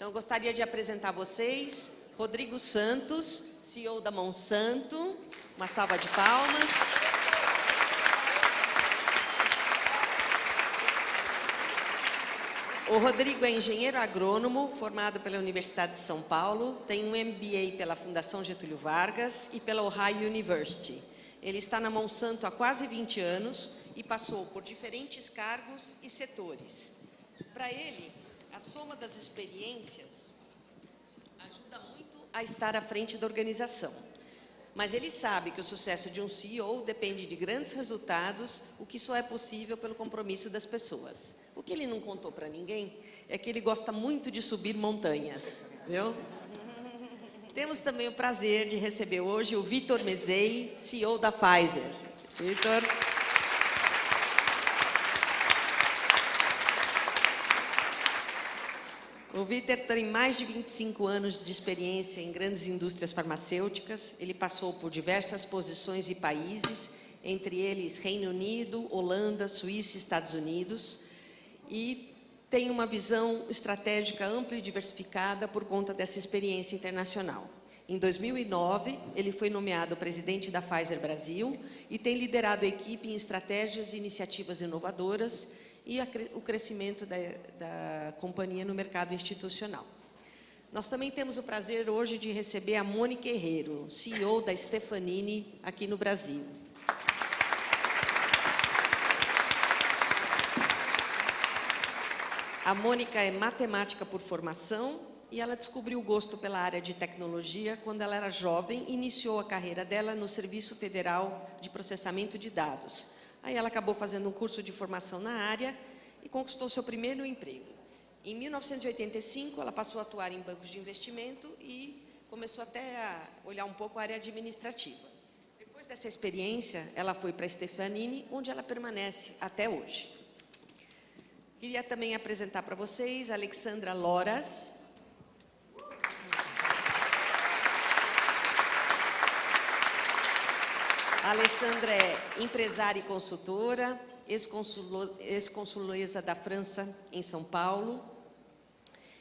Então, eu gostaria de apresentar a vocês Rodrigo Santos, CEO da Monsanto. Uma salva de palmas. O Rodrigo é engenheiro agrônomo, formado pela Universidade de São Paulo, tem um MBA pela Fundação Getúlio Vargas e pela Ohio University. Ele está na Monsanto há quase 20 anos e passou por diferentes cargos e setores. Para ele, a soma das experiências ajuda muito a estar à frente da organização. Mas ele sabe que o sucesso de um CEO depende de grandes resultados, o que só é possível pelo compromisso das pessoas. O que ele não contou para ninguém é que ele gosta muito de subir montanhas, viu? Temos também o prazer de receber hoje o Vitor Mezei, CEO da Pfizer. Vitor. O Vitor tem mais de 25 anos de experiência em grandes indústrias farmacêuticas. Ele passou por diversas posições e países, entre eles Reino Unido, Holanda, Suíça e Estados Unidos. E tem uma visão estratégica ampla e diversificada por conta dessa experiência internacional. Em 2009, ele foi nomeado presidente da Pfizer Brasil e tem liderado a equipe em estratégias e iniciativas inovadoras e o crescimento da companhia no mercado institucional. Nós também temos o prazer hoje de receber a Mônica Herrero, CEO da Stefanini aqui no Brasil. A Mônica é matemática por formação e ela descobriu o gosto pela área de tecnologia quando ela era jovem e iniciou a carreira dela no Serviço Federal de Processamento de Dados. Aí ela acabou fazendo um curso de formação na área e conquistou seu primeiro emprego. Em 1985, ela passou a atuar em bancos de investimento e começou até a olhar um pouco a área administrativa. Depois dessa experiência, ela foi para a Stefanini, onde ela permanece até hoje. Queria também apresentar para vocês a Alexandra Loras. A Alessandra é empresária e consultora, ex-consuleza da França em São Paulo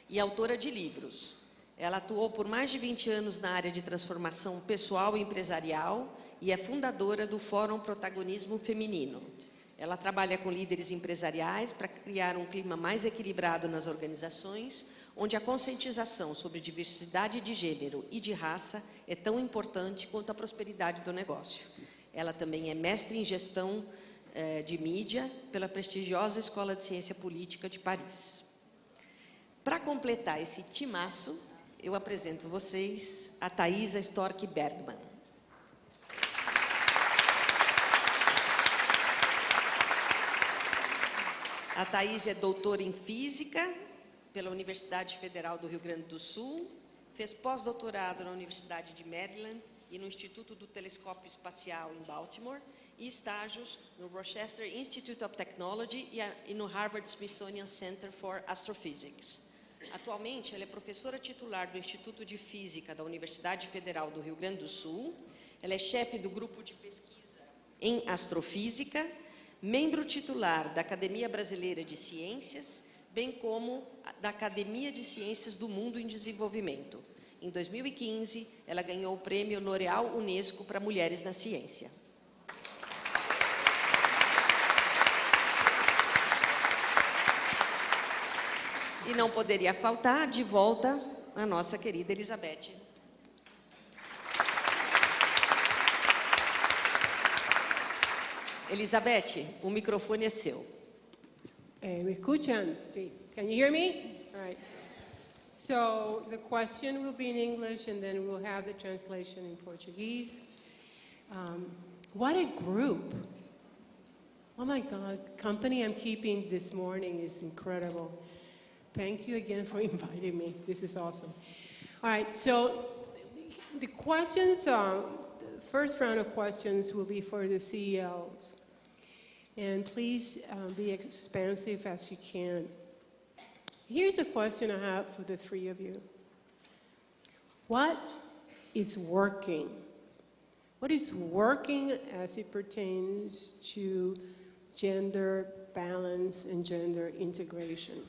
e autora de livros. Ela atuou por mais de 20 anos na área de transformação pessoal e empresarial e é fundadora do Fórum Protagonismo Feminino. Ela trabalha com líderes empresariais para criar um clima mais equilibrado nas organizações, onde a conscientização sobre diversidade de gênero e de raça é tão importante quanto a prosperidade do negócio. Ela também é mestre em gestão de mídia pela prestigiosa Escola de Ciência Política de Paris. Para completar esse timaço, eu apresento vocês a Thaisa Stork Bergman. A Thaís é doutora em Física pela Universidade Federal do Rio Grande do Sul, fez pós-doutorado na Universidade de Maryland e no Instituto do Telescópio Espacial em Baltimore e estágios no Rochester Institute of Technology e no Harvard Smithsonian Center for Astrophysics. Atualmente, ela é professora titular do Instituto de Física da Universidade Federal do Rio Grande do Sul, ela é chefe do grupo de pesquisa em Astrofísica, membro titular da Academia Brasileira de Ciências, bem como da Academia de Ciências do Mundo em Desenvolvimento. Em 2015, ela ganhou o prêmio L'Oréal Unesco para Mulheres na Ciência. E não poderia faltar, de volta, a nossa querida Elizabeth. Elizabeth, o microfone é seu. Me escuchan? Sí. Can you hear me? All right. So the question will be in English, and then we'll have the translation in Portuguese. What a group. Oh my God, company I'm keeping this morning is incredible. Thank you again for inviting me. This is awesome. All right, so the questions, the first round of questions will be for the CEOs. And please be expansive as you can. Here's a question I have for the three of you. What is working? What is working as it pertains to gender balance and gender integration?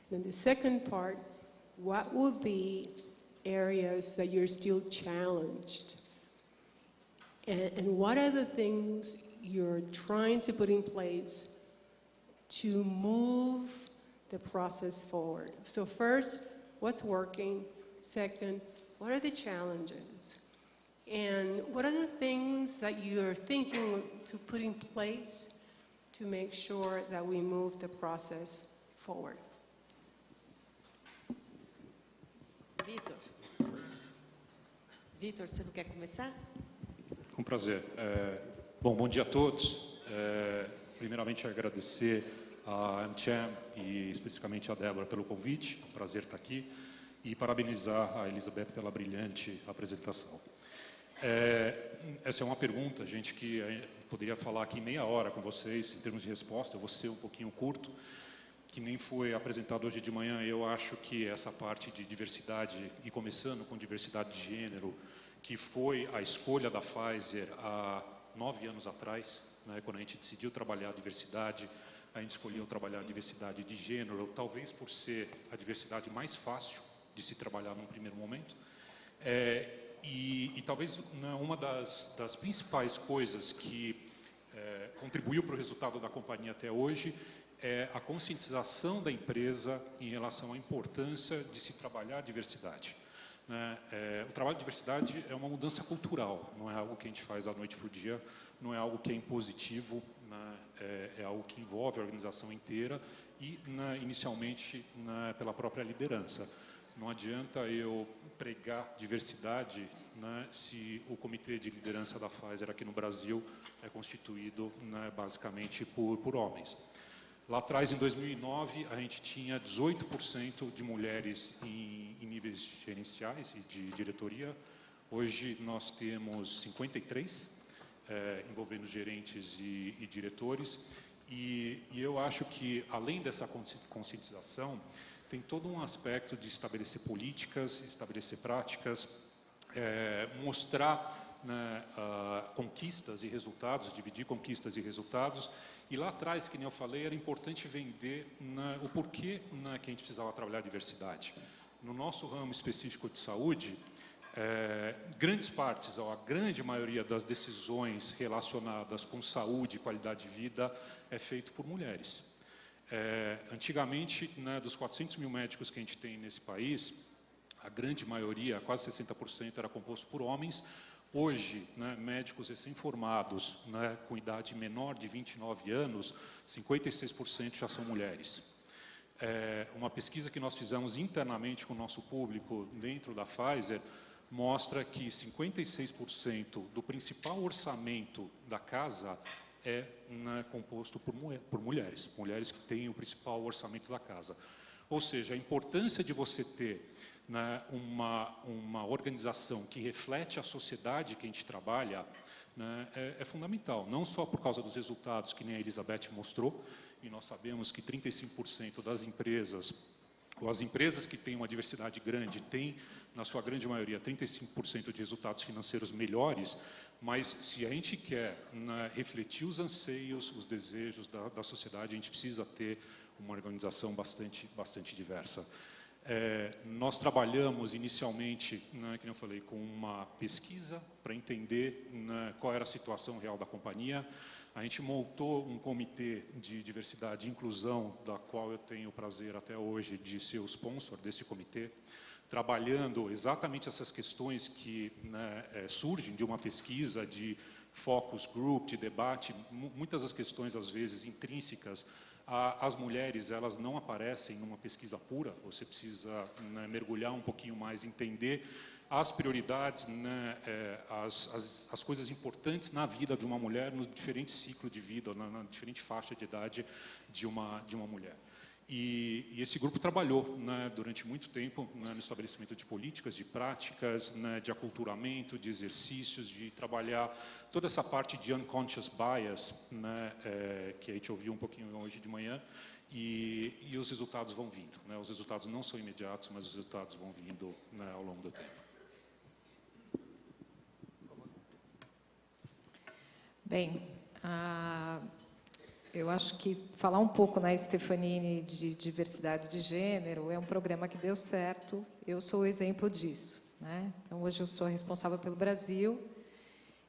Then the second part, what would be areas that you're still challenged? And what are the things you're trying to put in place to move the process forward? So first, what's working? Second, what are the challenges? And what are the things that you're thinking to put in place to make sure that we move the process forward? Vitor. Vitor, você não quer começar? Com prazer. Bom dia a todos. Primeiramente, agradecer a AmCham e especificamente a Débora pelo convite. É um prazer estar aqui. E parabenizar a Elizabeth pela brilhante apresentação. Essa é uma pergunta, gente, que poderia falar aqui meia hora com vocês em termos de resposta. Eu vou ser um pouquinho curto, que nem foi apresentado hoje de manhã. Eu acho que essa parte de diversidade, e começando com diversidade de gênero, que foi a escolha da Pfizer há 9 anos atrás, né, quando a gente decidiu trabalhar a diversidade, a gente escolheu trabalhar a diversidade de gênero, talvez por ser a diversidade mais fácil de se trabalhar num primeiro momento. E talvez uma das principais coisas que contribuiu para o resultado da companhia até hoje é a conscientização da empresa em relação à importância de se trabalhar a diversidade. O trabalho de diversidade é uma mudança cultural, não é algo que a gente faz da noite para o dia, não é algo que é impositivo, é algo que envolve a organização inteira e, inicialmente, pela própria liderança. Não adianta eu pregar diversidade, se o comitê de liderança da Pfizer aqui no Brasil é constituído, basicamente por homens. Lá atrás, em 2009, a gente tinha 18% de mulheres em níveis gerenciais e de diretoria. Hoje nós temos 53%, envolvendo gerentes e diretores. E eu acho que, além dessa conscientização, tem todo um aspecto de estabelecer políticas, estabelecer práticas, mostrar conquistas e resultados, dividir conquistas e resultados. E lá atrás, que nem eu falei, era importante vender o porquê que a gente precisava trabalhar a diversidade. No nosso ramo específico de saúde, grandes partes, ou a grande maioria das decisões relacionadas com saúde e qualidade de vida é feito por mulheres. Antigamente, dos 400 mil médicos que a gente tem nesse país, a grande maioria, quase 60%, era composto por homens. Hoje, médicos recém-formados, com idade menor de 29 anos, 56% já são mulheres. Uma pesquisa que nós fizemos internamente com o nosso público dentro da Pfizer mostra que 56% do principal orçamento da casa é composto por mulheres, mulheres que têm o principal orçamento da casa. Ou seja, a importância de você ter uma organização que reflete a sociedade que a gente trabalha é fundamental, não só por causa dos resultados que nem a Elizabeth mostrou, e nós sabemos que 35% das empresas, ou as empresas que têm uma diversidade grande, têm, na sua grande maioria, 35% de resultados financeiros melhores, mas se a gente quer refletir os anseios, os desejos da sociedade, a gente precisa ter uma organização bastante diversa. Nós trabalhamos inicialmente, como eu falei, com uma pesquisa para entender qual era a situação real da companhia. A gente montou um comitê de diversidade e inclusão, da qual eu tenho o prazer até hoje de ser o sponsor desse comitê, trabalhando exatamente essas questões que surgem de uma pesquisa, de focus group, de debate. Muitas das questões, às vezes, intrínsecas as mulheres, elas não aparecem numa pesquisa pura, você precisa mergulhar um pouquinho mais, entender as prioridades, as coisas importantes na vida de uma mulher, no diferente ciclo de vida, na diferente faixa de idade de uma mulher. E esse grupo trabalhou durante muito tempo no estabelecimento de políticas, de práticas, de aculturamento, de exercícios, de trabalhar toda essa parte de unconscious bias, que a gente ouviu um pouquinho hoje de manhã, e os resultados vão vindo. Os resultados não são imediatos, mas os resultados vão vindo ao longo do tempo. Bem, Eu acho que falar um pouco na Stefanini de diversidade de gênero é um programa que deu certo. Eu sou o exemplo disso, né? Então, hoje eu sou responsável pelo Brasil.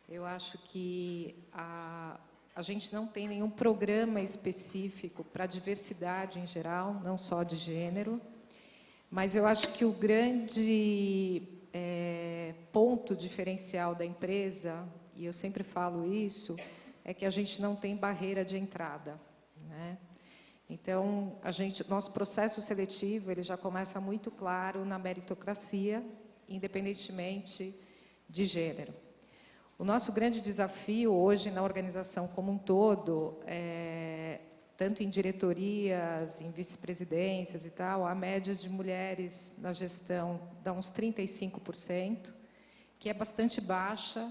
Eu acho que a gente não tem nenhum programa específico para diversidade em geral, não só de gênero. Mas eu acho que o grande ponto diferencial da empresa, e eu sempre falo isso, é que a gente não tem barreira de entrada, né? Então, nosso processo seletivo ele já começa muito claro na meritocracia, independentemente de gênero. O nosso grande desafio hoje na organização como um todo, tanto em diretorias, em vice-presidências e tal, a média de mulheres na gestão dá uns 35%, que é bastante baixa,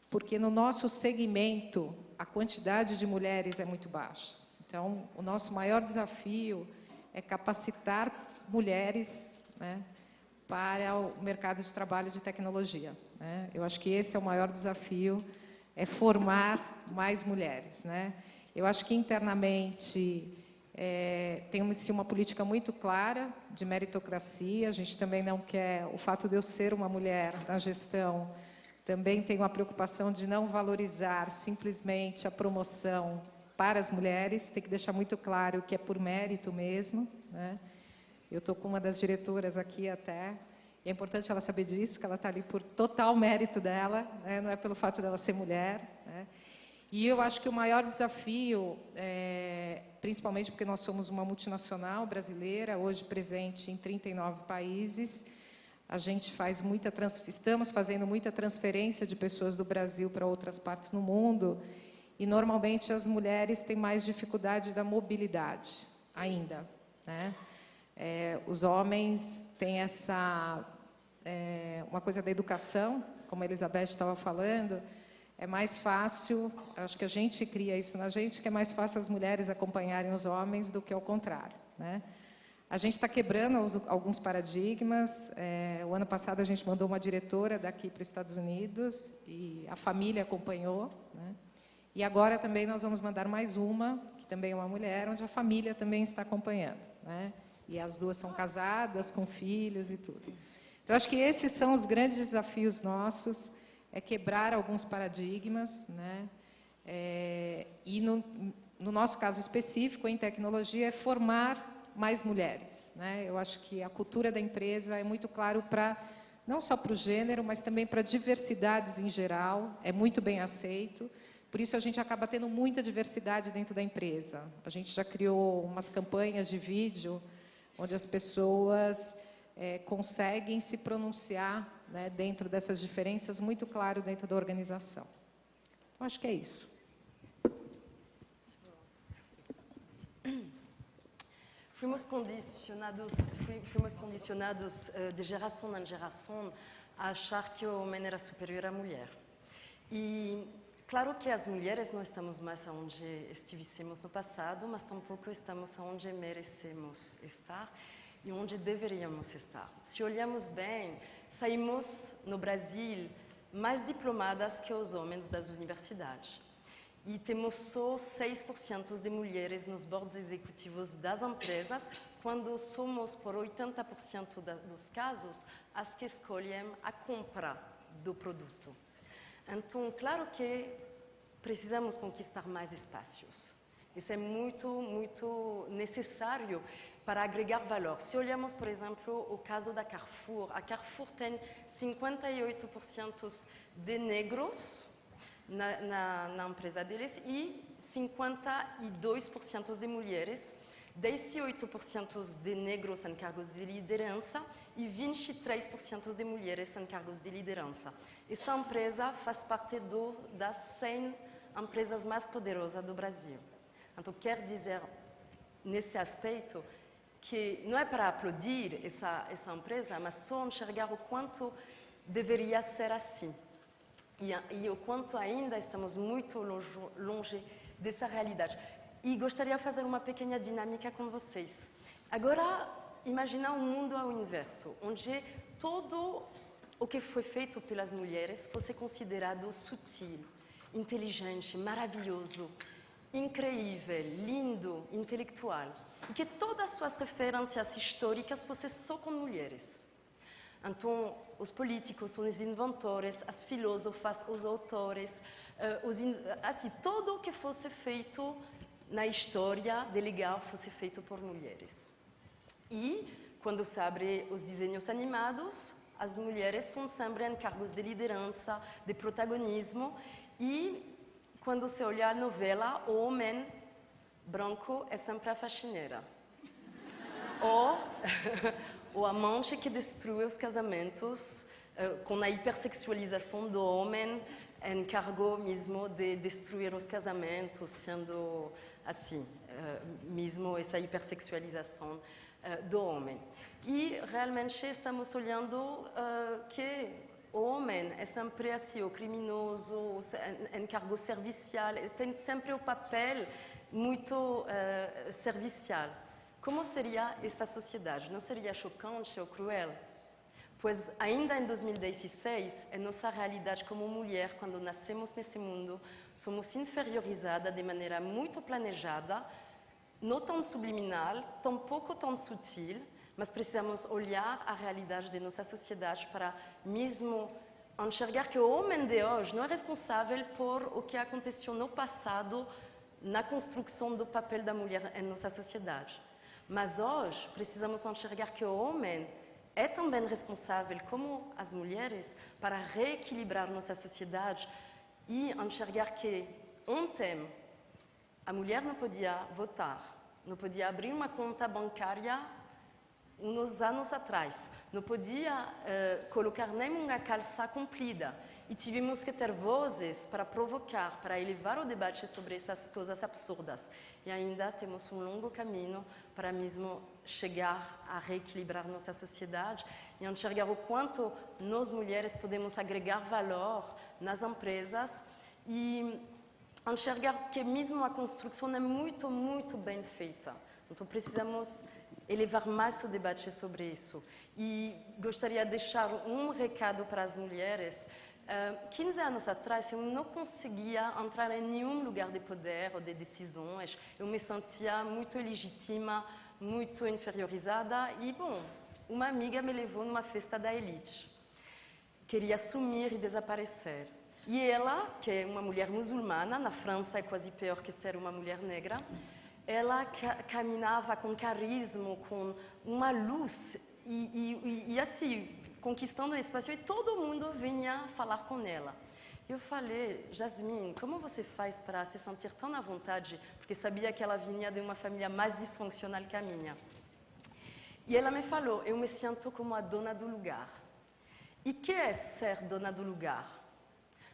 porque no nosso segmento a quantidade de mulheres é muito baixa. Então, o nosso maior desafio é capacitar mulheres, né, para o mercado de trabalho de tecnologia, né? Eu acho que esse é o maior desafio, é formar mais mulheres, né? Eu acho que internamente tem-se uma política muito clara de meritocracia. A gente também não quer, o fato de eu ser uma mulher na gestão, também tem uma preocupação de não valorizar simplesmente a promoção para as mulheres, tem que deixar muito claro que é por mérito mesmo, né? Eu estou com uma das diretoras aqui até, e é importante ela saber disso, que ela está ali por total mérito dela, né? Não é pelo fato dela ser mulher, né? E eu acho que o maior desafio, principalmente porque nós somos uma multinacional brasileira, hoje presente em 39 países, a gente estamos fazendo muita transferência de pessoas do Brasil para outras partes no mundo, e normalmente as mulheres têm mais dificuldade da mobilidade ainda, né? Os homens têm uma coisa da educação, como a Elizabeth estava falando, é mais fácil, acho que a gente cria isso na gente, que é mais fácil as mulheres acompanharem os homens do que ao contrário, né? A gente está quebrando alguns paradigmas. O ano passado a gente mandou uma diretora daqui para os Estados Unidos e a família acompanhou, né? E agora também nós vamos mandar mais uma, que também é uma mulher, onde a família também está acompanhando, né? E as duas são casadas, com filhos e tudo. Então, acho que esses são os grandes desafios nossos, é quebrar alguns paradigmas, né? E no nosso caso específico, em tecnologia, é formar mais mulheres, né? Eu acho que a cultura da empresa é muito claro não só para o gênero, mas também para diversidades em geral, é muito bem aceito. Por isso, a gente acaba tendo muita diversidade dentro da empresa. A gente já criou umas campanhas de vídeo onde as pessoas conseguem se pronunciar, né, dentro dessas diferenças, muito claro dentro da organização. Então, acho que é isso. Fomos condicionados de geração em geração a achar que o homem era superior à mulher. E claro que as mulheres não estamos mais onde estivemos no passado, mas tampouco estamos onde merecemos estar e onde deveríamos estar. Se olhamos bem, saímos no Brasil mais diplomadas que os homens das universidades. E temos só 6% de mulheres nos boards executivos das empresas, quando somos, por 80% dos casos, as que escolhem a compra do produto. Então, claro que precisamos conquistar mais espaços. Isso é muito, muito necessário para agregar valor. Se olhamos, por exemplo, o caso da Carrefour, a Carrefour tem 58% de negros na empresa deles e 52% de mulheres, 18% de negros em cargos de liderança e 23% de mulheres em cargos de liderança. Essa empresa faz parte das 100 empresas mais poderosas do Brasil. Então, quer dizer, nesse aspecto, que não é para aplaudir essa empresa, mas só enxergar o quanto deveria ser assim. E o quanto ainda estamos muito longe dessa realidade. E gostaria de fazer uma pequena dinâmica com vocês. Agora, imagina um mundo ao inverso, onde todo o que foi feito pelas mulheres fosse considerado sutil, inteligente, maravilhoso. incrível, lindo, intelectual. E que todas as suas referências históricas fossem só com mulheres. Então, os políticos, os inventores, as filósofas, os autores, assim, tudo o que fosse feito na história de legal fosse feito por mulheres. E, quando se abre os desenhos animados, as mulheres são sempre em cargos de liderança, de protagonismo, e quando se olha a novela, o homem branco é sempre a faxineira. Ou o amante que destrui os casamentos, com a hipersexualização do homem em cargo mesmo de destruir os casamentos, sendo assim, mesmo essa hipersexualização do homem. E realmente estamos olhando que o homem é sempre assim, o criminoso, em cargo servicial, tem sempre o papel muito servicial. Como seria essa sociedade? Não seria chocante ou cruel? Pois ainda em 2016, em nossa realidade como mulher, quando nascemos nesse mundo, somos inferiorizadas de maneira muito planejada, não tão subliminal, tampouco tão sutil, mas precisamos olhar a realidade de nossa sociedade para mesmo enxergar que o homem de hoje não é responsável por o que aconteceu no passado na construção do papel da mulher em nossa sociedade. Mas hoje precisamos enxergar que o homem é também responsável, como as mulheres, para reequilibrar nossa sociedade e enxergar que ontem a mulher não podia votar, não podia abrir uma conta bancária uns anos atrás, não podia colocar nem uma calça comprida. E tivemos que ter vozes para provocar, para elevar o debate sobre essas coisas absurdas. E ainda temos um longo caminho para mesmo chegar a reequilibrar nossa sociedade e enxergar o quanto nós mulheres podemos agregar valor nas empresas e enxergar que mesmo a construção é muito, muito bem feita. Então precisamos elevar mais o debate sobre isso. E gostaria de deixar um recado para as mulheres. 15 anos atrás, eu não conseguia entrar em nenhum lugar de poder ou de decisões. Eu me sentia muito ilegítima, muito inferiorizada. E, bom, uma amiga me levou numa festa da elite. Queria sumir e desaparecer. E ela, que é uma mulher muçulmana, na França é quase pior que ser uma mulher negra, ela caminhava com carisma, com uma luz e assim, conquistando o espaço, e todo mundo vinha falar com ela. Eu falei, Jasmine, como você faz para se sentir tão à vontade? Porque sabia que ela vinha de uma família mais disfuncional que a minha. E ela me falou, eu me sinto como a dona do lugar. E o que é ser dona do lugar?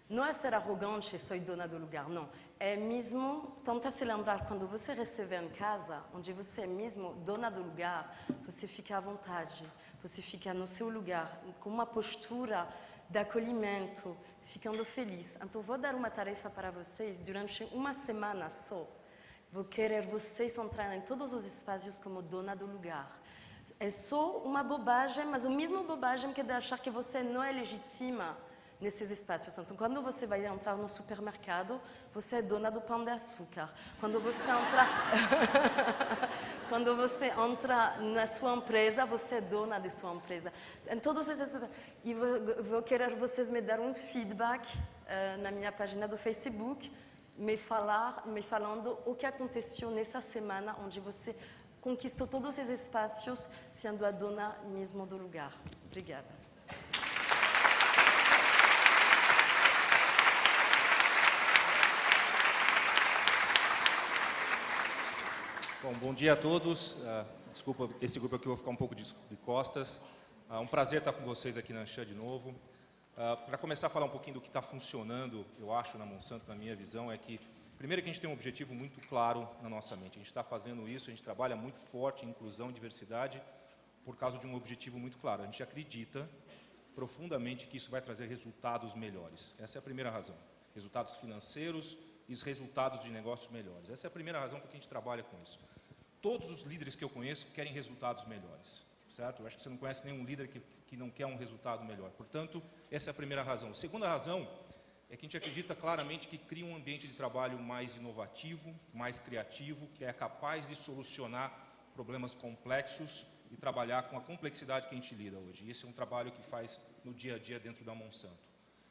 Não é ser arrogante, sou dona do lugar, não. É mesmo tentar se lembrar, quando você recebe em casa, onde você é mesmo dona do lugar, você fica à vontade, você fica no seu lugar, com uma postura de acolhimento, ficando feliz. Então, vou dar uma tarefa para vocês, durante uma semana só. Vou querer vocês entrar em todos os espaços como dona do lugar. É só uma bobagem, mas a mesma bobagem que de achar que você não é legítima nesses espaços. Então, quando você vai entrar no supermercado, você é dona do pão de açúcar. Quando você entra na sua empresa, você é dona de sua empresa. Em todos esses... E vou querer vocês me dar um feedback na minha página do Facebook, me falando o que aconteceu nessa semana, onde você conquistou todos esses espaços, sendo a dona mesmo do lugar. Obrigada. Bom dia a todos. Desculpa, esse grupo aqui eu vou ficar um pouco de costas. Um prazer estar com vocês aqui na Anshan de novo. Para começar a falar um pouquinho do que está funcionando, eu acho, na Monsanto, na minha visão, é que, primeiro, que a gente tem um objetivo muito claro na nossa mente. A gente está fazendo isso, a gente trabalha muito forte em inclusão e diversidade por causa de um objetivo muito claro. A gente acredita profundamente que isso vai trazer resultados melhores. Essa é a primeira razão. Resultados financeiros e os resultados de negócios melhores. Essa é a primeira razão por que a gente trabalha com isso. Todos os líderes que eu conheço querem resultados melhores, certo? Eu acho que você não conhece nenhum líder que não quer um resultado melhor. Portanto, essa é a primeira razão. A segunda razão é que a gente acredita claramente que cria um ambiente de trabalho mais inovativo, mais criativo, que é capaz de solucionar problemas complexos e trabalhar com a complexidade que a gente lida hoje. E esse é um trabalho que faz no dia a dia dentro da Monsanto.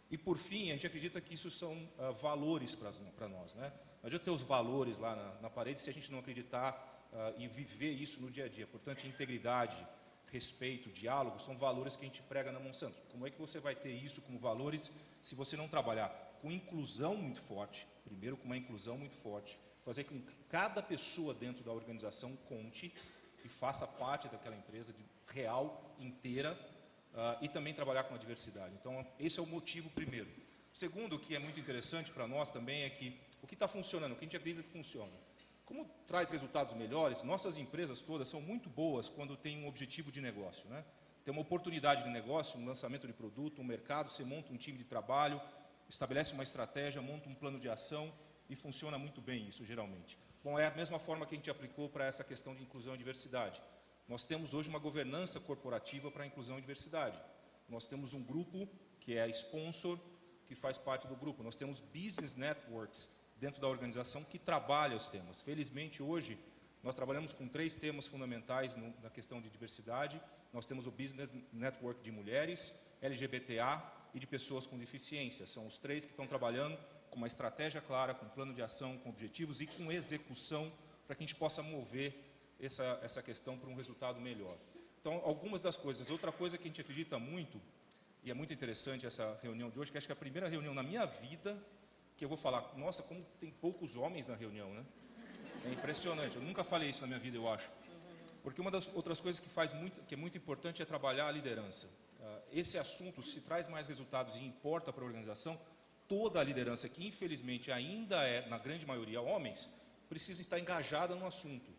E, por fim, a gente acredita que isso são valores para nós, né? Não adianta ter os valores lá na parede se a gente não acreditar e viver isso no dia a dia. Portanto, integridade, respeito, diálogo, são valores que a gente prega na Monsanto. Como é que você vai ter isso como valores se você não trabalhar com inclusão muito forte, primeiro com uma inclusão muito forte, fazer com que cada pessoa dentro da organização conte e faça parte daquela empresa real, inteira, e também trabalhar com a diversidade. Então, esse é o motivo primeiro. O segundo, que é muito interessante para nós também, é que o que está funcionando, o que a gente acredita que funciona. Como traz resultados melhores, nossas empresas todas são muito boas quando tem um objetivo de negócio, né? Tem uma oportunidade de negócio, um lançamento de produto, um mercado, você monta um time de trabalho, estabelece uma estratégia, monta um plano de ação e funciona muito bem isso, geralmente. Bom, é a mesma forma que a gente aplicou para essa questão de inclusão e diversidade. Nós temos hoje uma governança corporativa para a inclusão e diversidade. Nós temos um grupo que é a sponsor, que faz parte do grupo. Nós temos business networks dentro da organização que trabalha os temas. Felizmente, hoje, nós trabalhamos com 3 temas fundamentais na questão de diversidade. Nós temos o Business Network de mulheres, LGBTA e de pessoas com deficiência. São os 3 que estão trabalhando com uma estratégia clara, com plano de ação, com objetivos e com execução para que a gente possa mover essa questão para um resultado melhor. Então, algumas das coisas. Outra coisa que a gente acredita muito, e é muito interessante essa reunião de hoje, que acho que é a primeira reunião na minha vida que eu vou falar, nossa, como tem poucos homens na reunião, né? É impressionante, eu nunca falei isso na minha vida, eu acho. Porque uma das outras coisas que é muito importante é trabalhar a liderança. Esse assunto, se traz mais resultados e importa para a organização, toda a liderança, que infelizmente ainda é, na grande maioria, homens, precisa estar engajada no assunto.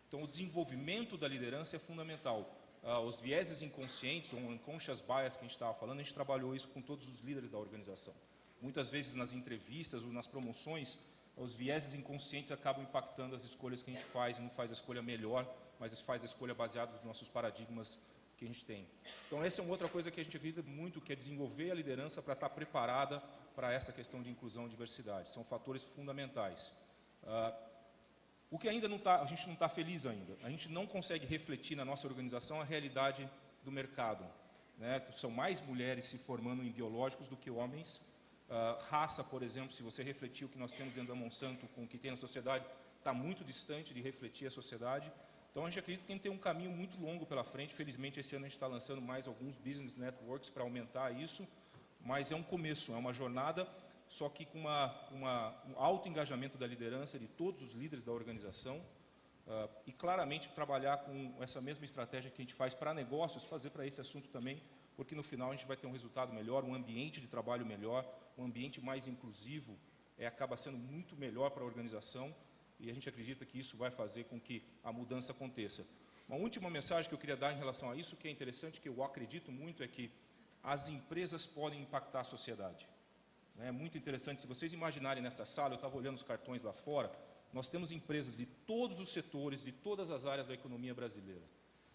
Então, o desenvolvimento da liderança é fundamental. Os vieses inconscientes, ou unconscious bias que a gente estava falando, a gente trabalhou isso com todos os líderes da organização. Muitas vezes nas entrevistas ou nas promoções, os vieses inconscientes acabam impactando as escolhas que a gente faz, e não faz a escolha melhor, mas faz a escolha baseada nos nossos paradigmas que a gente tem. Então, essa é uma outra coisa que a gente acredita muito, que é desenvolver a liderança para estar preparada para essa questão de inclusão e diversidade. São fatores fundamentais. O que ainda a gente não está feliz ainda. A gente não consegue refletir na nossa organização a realidade do mercado, né? São mais mulheres se formando em biológicos do que homens. Raça, por exemplo, se você refletir o que nós temos dentro da Monsanto com o que tem na sociedade, está muito distante de refletir a sociedade. Então, a gente acredita que a gente tem um caminho muito longo pela frente. Felizmente, esse ano a gente está lançando mais alguns business networks para aumentar isso, mas é um começo, é uma jornada, só que com um alto engajamento da liderança, de todos os líderes da organização, e claramente trabalhar com essa mesma estratégia que a gente faz para negócios, fazer para esse assunto também, porque no final a gente vai ter um resultado melhor, um ambiente de trabalho melhor, um ambiente mais inclusivo, acaba sendo muito melhor para a organização, e a gente acredita que isso vai fazer com que a mudança aconteça. Uma última mensagem que eu queria dar em relação a isso, que é interessante, que eu acredito muito, é que as empresas podem impactar a sociedade. É muito interessante, se vocês imaginarem nessa sala, eu estava olhando os cartões lá fora, nós temos empresas de todos os setores, de todas as áreas da economia brasileira.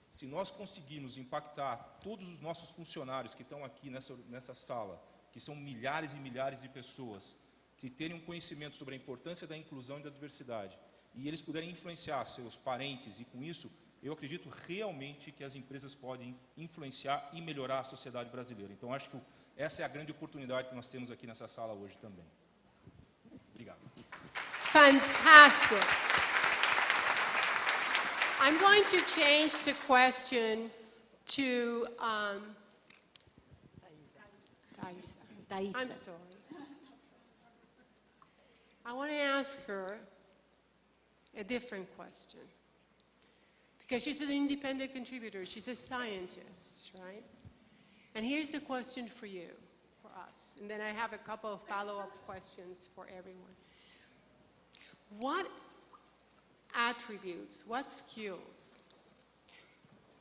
Se nós conseguirmos impactar todos os nossos funcionários que estão aqui nessa sala, que são milhares e milhares de pessoas, que terem um conhecimento sobre a importância da inclusão e da diversidade, e eles puderem influenciar seus parentes, e com isso, eu acredito realmente que as empresas podem influenciar e melhorar a sociedade brasileira. Então, acho que essa é a grande oportunidade que nós temos aqui nessa sala hoje também. Obrigado. Fantastic. I'm going to change the question to Thaisa. I'm sorry. I want to ask her a different question. Because she's an independent contributor, she's a scientist, right? And here's the question for you, for us. And then I have a couple of follow-up questions for everyone. What attributes, what skills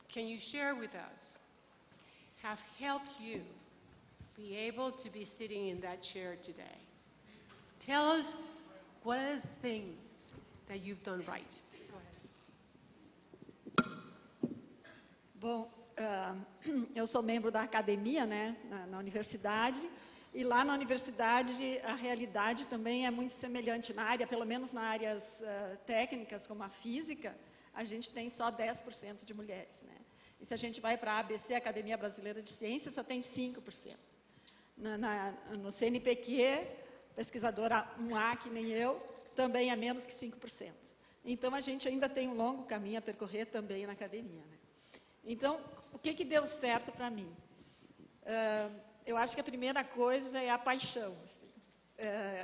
can you share with us have helped you be able to be sitting in that chair today? Tell us what are the things that you've done right. Go ahead. Bom, eu sou membro da academia, né, na universidade, E lá na universidade, a realidade também é muito semelhante na área, pelo menos nas áreas técnicas, como a física, a gente tem só 10% de mulheres, né? E se a gente vai para a ABC, Academia Brasileira de Ciências, só tem 5%. No CNPq, pesquisadora 1A, que nem eu, também é menos que 5%. Então, a gente ainda tem um longo caminho a percorrer também na academia, né? Então, o que deu certo para mim? Eu acho que a primeira coisa é a paixão,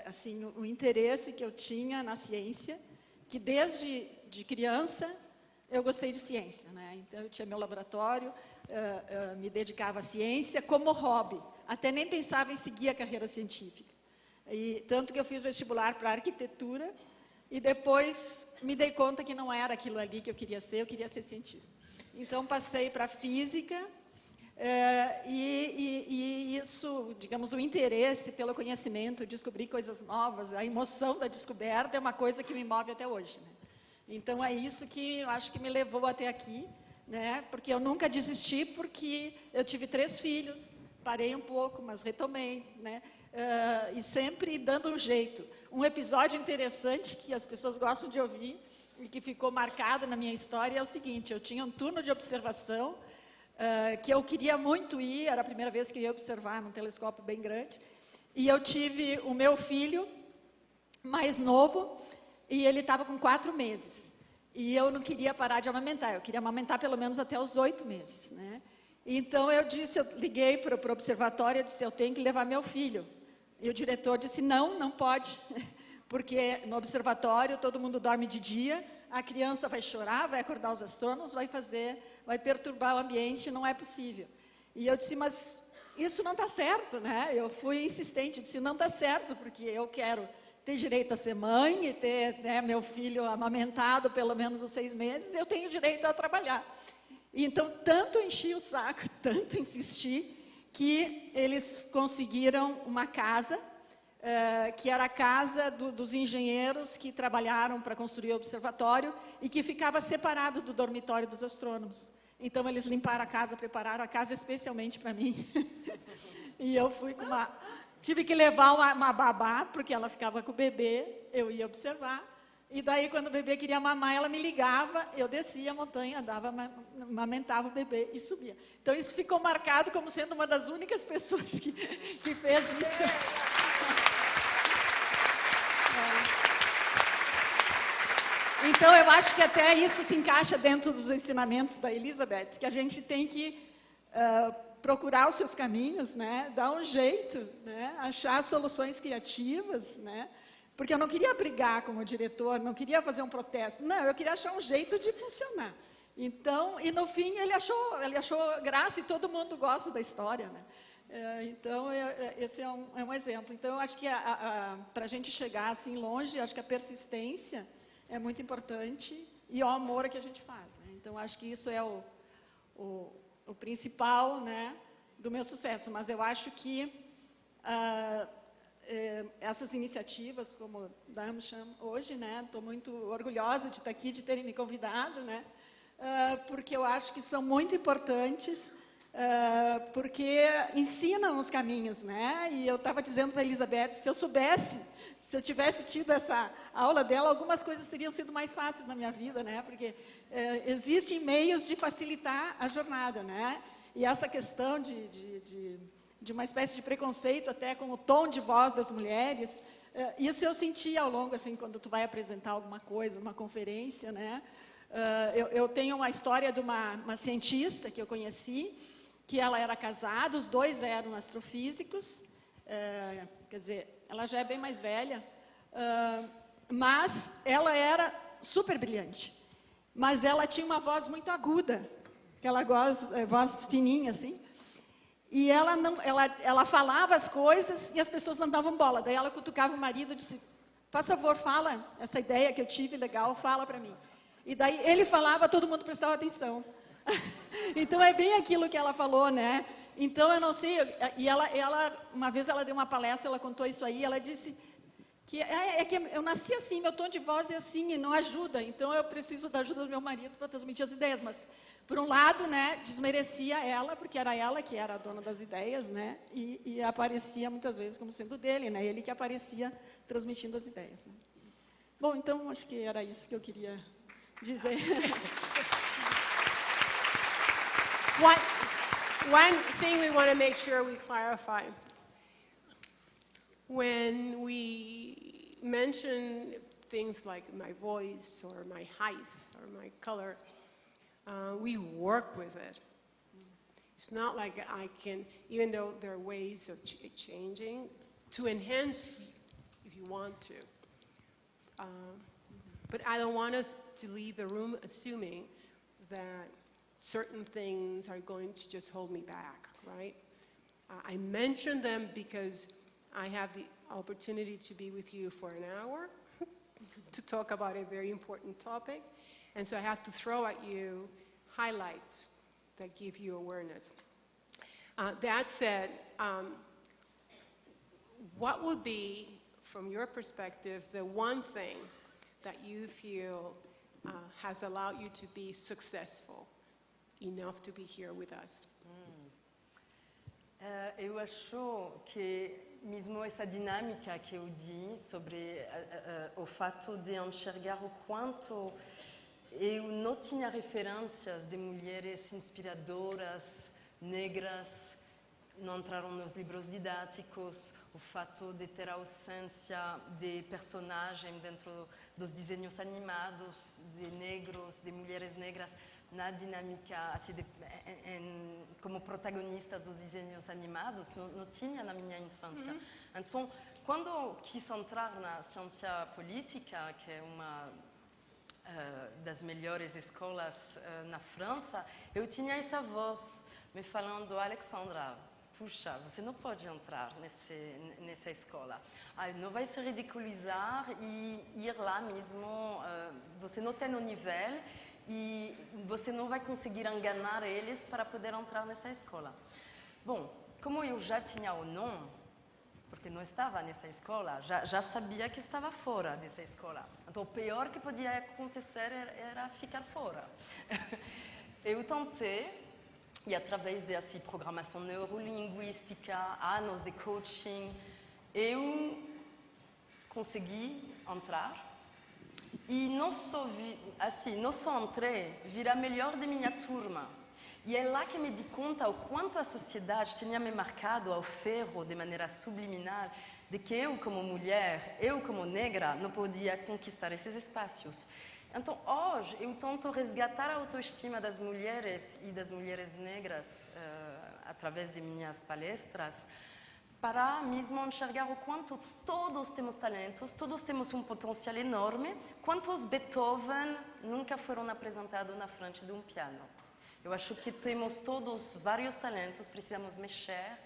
assim, o interesse que eu tinha na ciência, que desde de criança eu gostei de ciência, né? Então, eu tinha meu laboratório, me dedicava à ciência como hobby, até nem pensava em seguir a carreira científica. E tanto que eu fiz vestibular para arquitetura e depois me dei conta que não era aquilo ali que eu queria ser cientista. Então, passei para física e isso, digamos, o interesse pelo conhecimento, descobrir coisas novas, a emoção da descoberta é uma coisa que me move até hoje, né? Então, é isso que eu acho que me levou até aqui, né? Porque eu nunca desisti, porque eu tive 3 filhos, parei um pouco, mas retomei, né? E sempre dando um jeito. Um episódio interessante que as pessoas gostam de ouvir e que ficou marcado na minha história é o seguinte: eu tinha um turno de observação que eu queria muito ir, era a primeira vez que eu ia observar num telescópio bem grande, e eu tive o meu filho mais novo, e ele estava com 4 meses. E eu não queria parar de amamentar, eu queria amamentar pelo menos até os 8 meses, né? Então, eu liguei para o observatório e disse, eu tenho que levar meu filho. E o diretor disse, não pode, porque no observatório todo mundo dorme de dia, a criança vai chorar, vai acordar os astrônomos, vai perturbar o ambiente, não é possível. E eu disse, mas isso não está certo, né? Eu fui insistente, disse, não está certo, porque eu quero ter direito a ser mãe e ter, né, meu filho amamentado pelo menos os 6 meses, eu tenho direito a trabalhar. Então, tanto enchi o saco, tanto insisti, que eles conseguiram uma casa, que era a casa dos engenheiros que trabalharam para construir o observatório e que ficava separado do dormitório dos astrônomos. Então, eles limparam a casa, prepararam a casa especialmente para mim. E eu fui com tive que levar uma babá, porque ela ficava com o bebê, eu ia observar. E daí, quando o bebê queria mamar, ela me ligava, eu descia a montanha, amamentava o bebê e subia. Então, isso ficou marcado como sendo uma das únicas pessoas que fez isso. Então, eu acho que até isso se encaixa dentro dos ensinamentos da Elizabeth, que a gente tem que procurar os seus caminhos, né? Dar um jeito, né? Achar soluções criativas, né? Porque eu não queria brigar com o diretor, não queria fazer um protesto. Não, eu queria achar um jeito de funcionar. Então, e no fim ele achou graça e todo mundo gosta da história, né? Então, esse é um exemplo. Então, eu acho que para a gente chegar assim longe, acho que a persistência é muito importante e o amor que a gente faz, né? Então, acho que isso é o principal, né, do meu sucesso. Mas eu acho que essas iniciativas, como da AmCham hoje, né, estou muito orgulhosa de estar aqui, de terem me convidado, né, porque eu acho que são muito importantes, porque ensinam os caminhos, né, e eu estava dizendo para a Elizabeth, se eu tivesse tido essa aula dela, algumas coisas teriam sido mais fáceis na minha vida, né, porque existem meios de facilitar a jornada, né, e essa questão de uma espécie de preconceito até com o tom de voz das mulheres, isso eu senti ao longo, assim, quando tu vai apresentar alguma coisa, uma conferência, né? Eu tenho uma história de uma cientista que eu conheci, que ela era casada, os 2 eram astrofísicos, quer dizer, ela já é bem mais velha, mas ela era super brilhante, mas ela tinha uma voz muito aguda, aquela voz fininha, assim. E ela falava as coisas e as pessoas não davam bola. Daí ela cutucava o marido e disse, faz favor, fala, essa ideia que eu tive, legal, fala para mim. E daí ele falava, todo mundo prestava atenção. Então, é bem aquilo que ela falou, né? Então, eu não sei, e uma vez ela deu uma palestra, ela contou isso aí, ela disse que eu nasci assim, meu tom de voz é assim e não ajuda, então eu preciso da ajuda do meu marido para transmitir as ideias, mas por um lado, né, desmerecia ela, porque era ela que era a dona das ideias, né, e aparecia muitas vezes como sendo dele, né, ele que aparecia transmitindo as ideias. Né. Bom, então acho que era isso que eu queria dizer. One thing we want to make sure we clarify. When we mention things like my voice or my height or my color, we work with it. It's not like I can, even though there are ways of changing, to enhance if you want to. But I don't want us to leave the room assuming that certain things are going to just hold me back, right? I mention them because I have the opportunity to be with you for an hour to talk about a very important topic. And so I have to throw at you highlights that give you awareness. That said, what would be, from your perspective, the one thing that you feel has allowed you to be successful enough to be here with us? Eu acho que mesmo essa dinâmica que eu disse sobre o fato de enxergar o quanto eu não tinha referências de mulheres inspiradoras, negras, não entraram nos livros didáticos, o fato de ter a ausência de personagem dentro dos desenhos animados, de negros, de mulheres negras, na dinâmica, assim, como protagonistas dos desenhos animados, não tinha na minha infância. Então, quando quis entrar na ciência política, que é uma das melhores escolas na França, eu tinha essa voz me falando: Alexandra, puxa, você não pode entrar nessa escola. Não vai se ridiculizar e ir lá mesmo, você não tem o nível e você não vai conseguir enganar eles para poder entrar nessa escola. Bom, como eu já tinha o não, porque não estava nessa escola, já sabia que estava fora dessa escola. Então, o pior que podia acontecer era ficar fora. Eu tentei, e através de assim, programação neurolinguística, anos de coaching, eu consegui entrar. E não só entrei, vi a melhor de minha turma. E é lá que me di conta o quanto a sociedade tinha me marcado ao ferro de maneira subliminar, de que eu, como mulher, eu, como negra, não podia conquistar esses espaços. Então, hoje, eu tento resgatar a autoestima das mulheres e das mulheres negras através de minhas palestras, para mesmo enxergar o quanto todos temos talentos, todos temos um potencial enorme, quantos Beethoven nunca foram apresentados na frente de um piano. Eu acho que temos todos vários talentos, precisamos mexer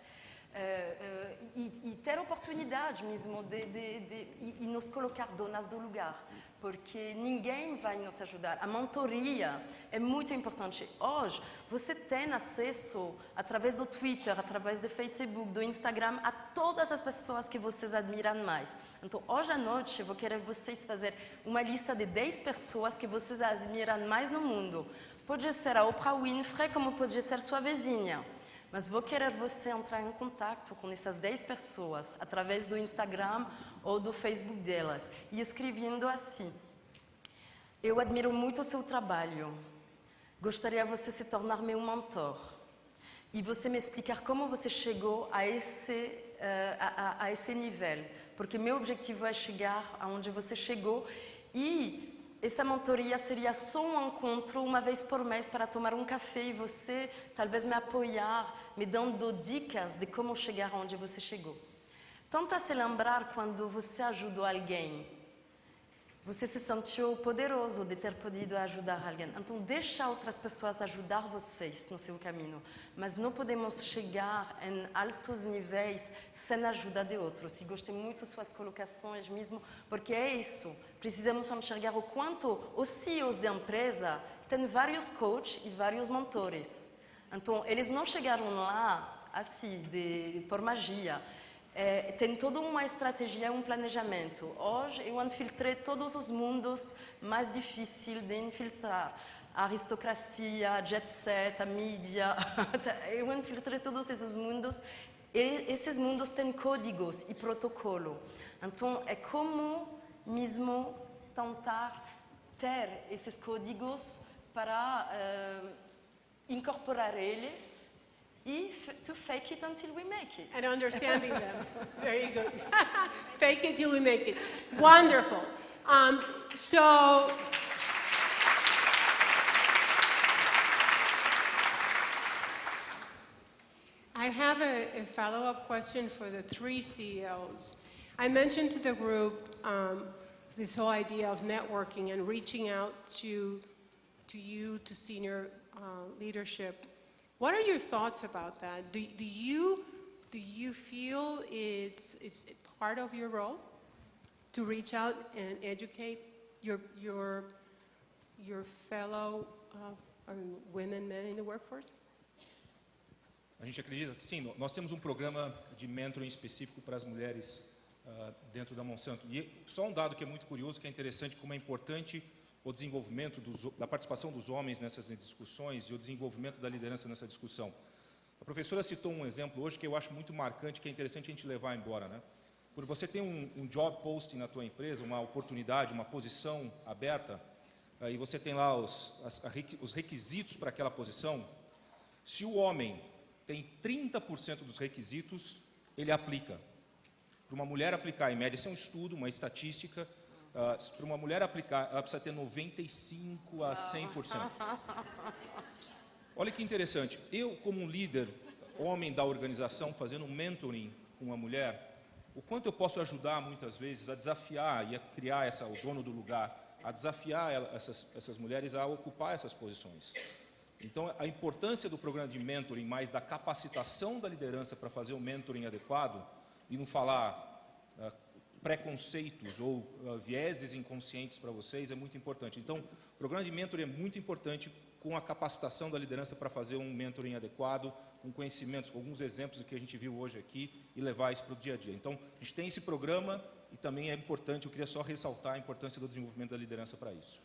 e ter oportunidade mesmo de nos colocar donas do lugar, porque ninguém vai nos ajudar. A mentoria é muito importante. Hoje, você tem acesso, através do Twitter, através do Facebook, do Instagram, a todas as pessoas que vocês admiram mais. Então, hoje à noite, eu vou querer vocês fazer uma lista de 10 pessoas que vocês admiram mais no mundo. Pode ser a Oprah Winfrey, como pode ser sua vizinha. Mas vou querer você entrar em contato com essas 10 pessoas, através do Instagram ou do Facebook delas, e escrevendo assim: eu admiro muito o seu trabalho, gostaria de você se tornar meu mentor, e você me explicar como você chegou a esse nível, porque meu objetivo é chegar aonde você chegou, e essa mentoria seria só um encontro uma vez por mês para tomar um café e você talvez me apoiar, me dando dicas de como chegar onde você chegou. Tenta se lembrar quando você ajudou alguém. Você se sentiu poderoso de ter podido ajudar alguém. Então, deixa outras pessoas ajudar vocês no seu caminho. Mas não podemos chegar em altos níveis sem a ajuda de outros. E gostei muito suas colocações mesmo, porque é isso. Precisamos enxergar o quanto os CEOs de empresa têm vários coaches e vários mentores. Então, eles não chegaram lá assim, por magia. tem toda uma estratégia, um planejamento. Hoje, eu infiltrei todos os mundos mais difíceis de infiltrar. A aristocracia, a jet set, a mídia. Eu infiltrei todos esses mundos. E esses mundos têm códigos e protocolo. Então, é como mesmo tentar ter esses códigos para incorporar eles e to fake it until we make it. And understanding them. Very good. Fake it till we make it. Wonderful. So, I have a follow-up question for the three CEOs. I mentioned to the group this whole idea of networking and reaching out to you, to senior leadership. What are your thoughts about that? Do you feel it's part of your role to reach out and educate your fellow women and men in the workforce? A gente acredita que sim, nós temos um programa de mentoring específico para as mulheres dentro da Monsanto. E só um dado que é muito curioso, que é interessante, como é importante o desenvolvimento da participação dos homens nessas discussões e o desenvolvimento da liderança nessa discussão. A professora citou um exemplo hoje que eu acho muito marcante, que é interessante a gente levar embora, né? Quando você tem um job posting na tua empresa, uma oportunidade, uma posição aberta, e você tem lá os requisitos para aquela posição, se o homem tem 30% dos requisitos, ele aplica. Para uma mulher aplicar, em média, isso é um estudo, uma estatística, para uma mulher aplicar, ela precisa ter 95% a 100%. Olha que interessante, eu como um líder, homem da organização, fazendo um mentoring com uma mulher, o quanto eu posso ajudar muitas vezes a desafiar e a criar o dono do lugar, a desafiar essas mulheres a ocupar essas posições. Então, a importância do programa de mentoring, mais da capacitação da liderança para fazer o mentoring adequado, e não falar preconceitos ou vieses inconscientes para vocês, é muito importante. Então, o programa de mentoring é muito importante com a capacitação da liderança para fazer um mentoring adequado, com conhecimentos, com alguns exemplos do que a gente viu hoje aqui e levar isso para o dia a dia. Então, a gente tem esse programa e também é importante, eu queria só ressaltar a importância do desenvolvimento da liderança para isso.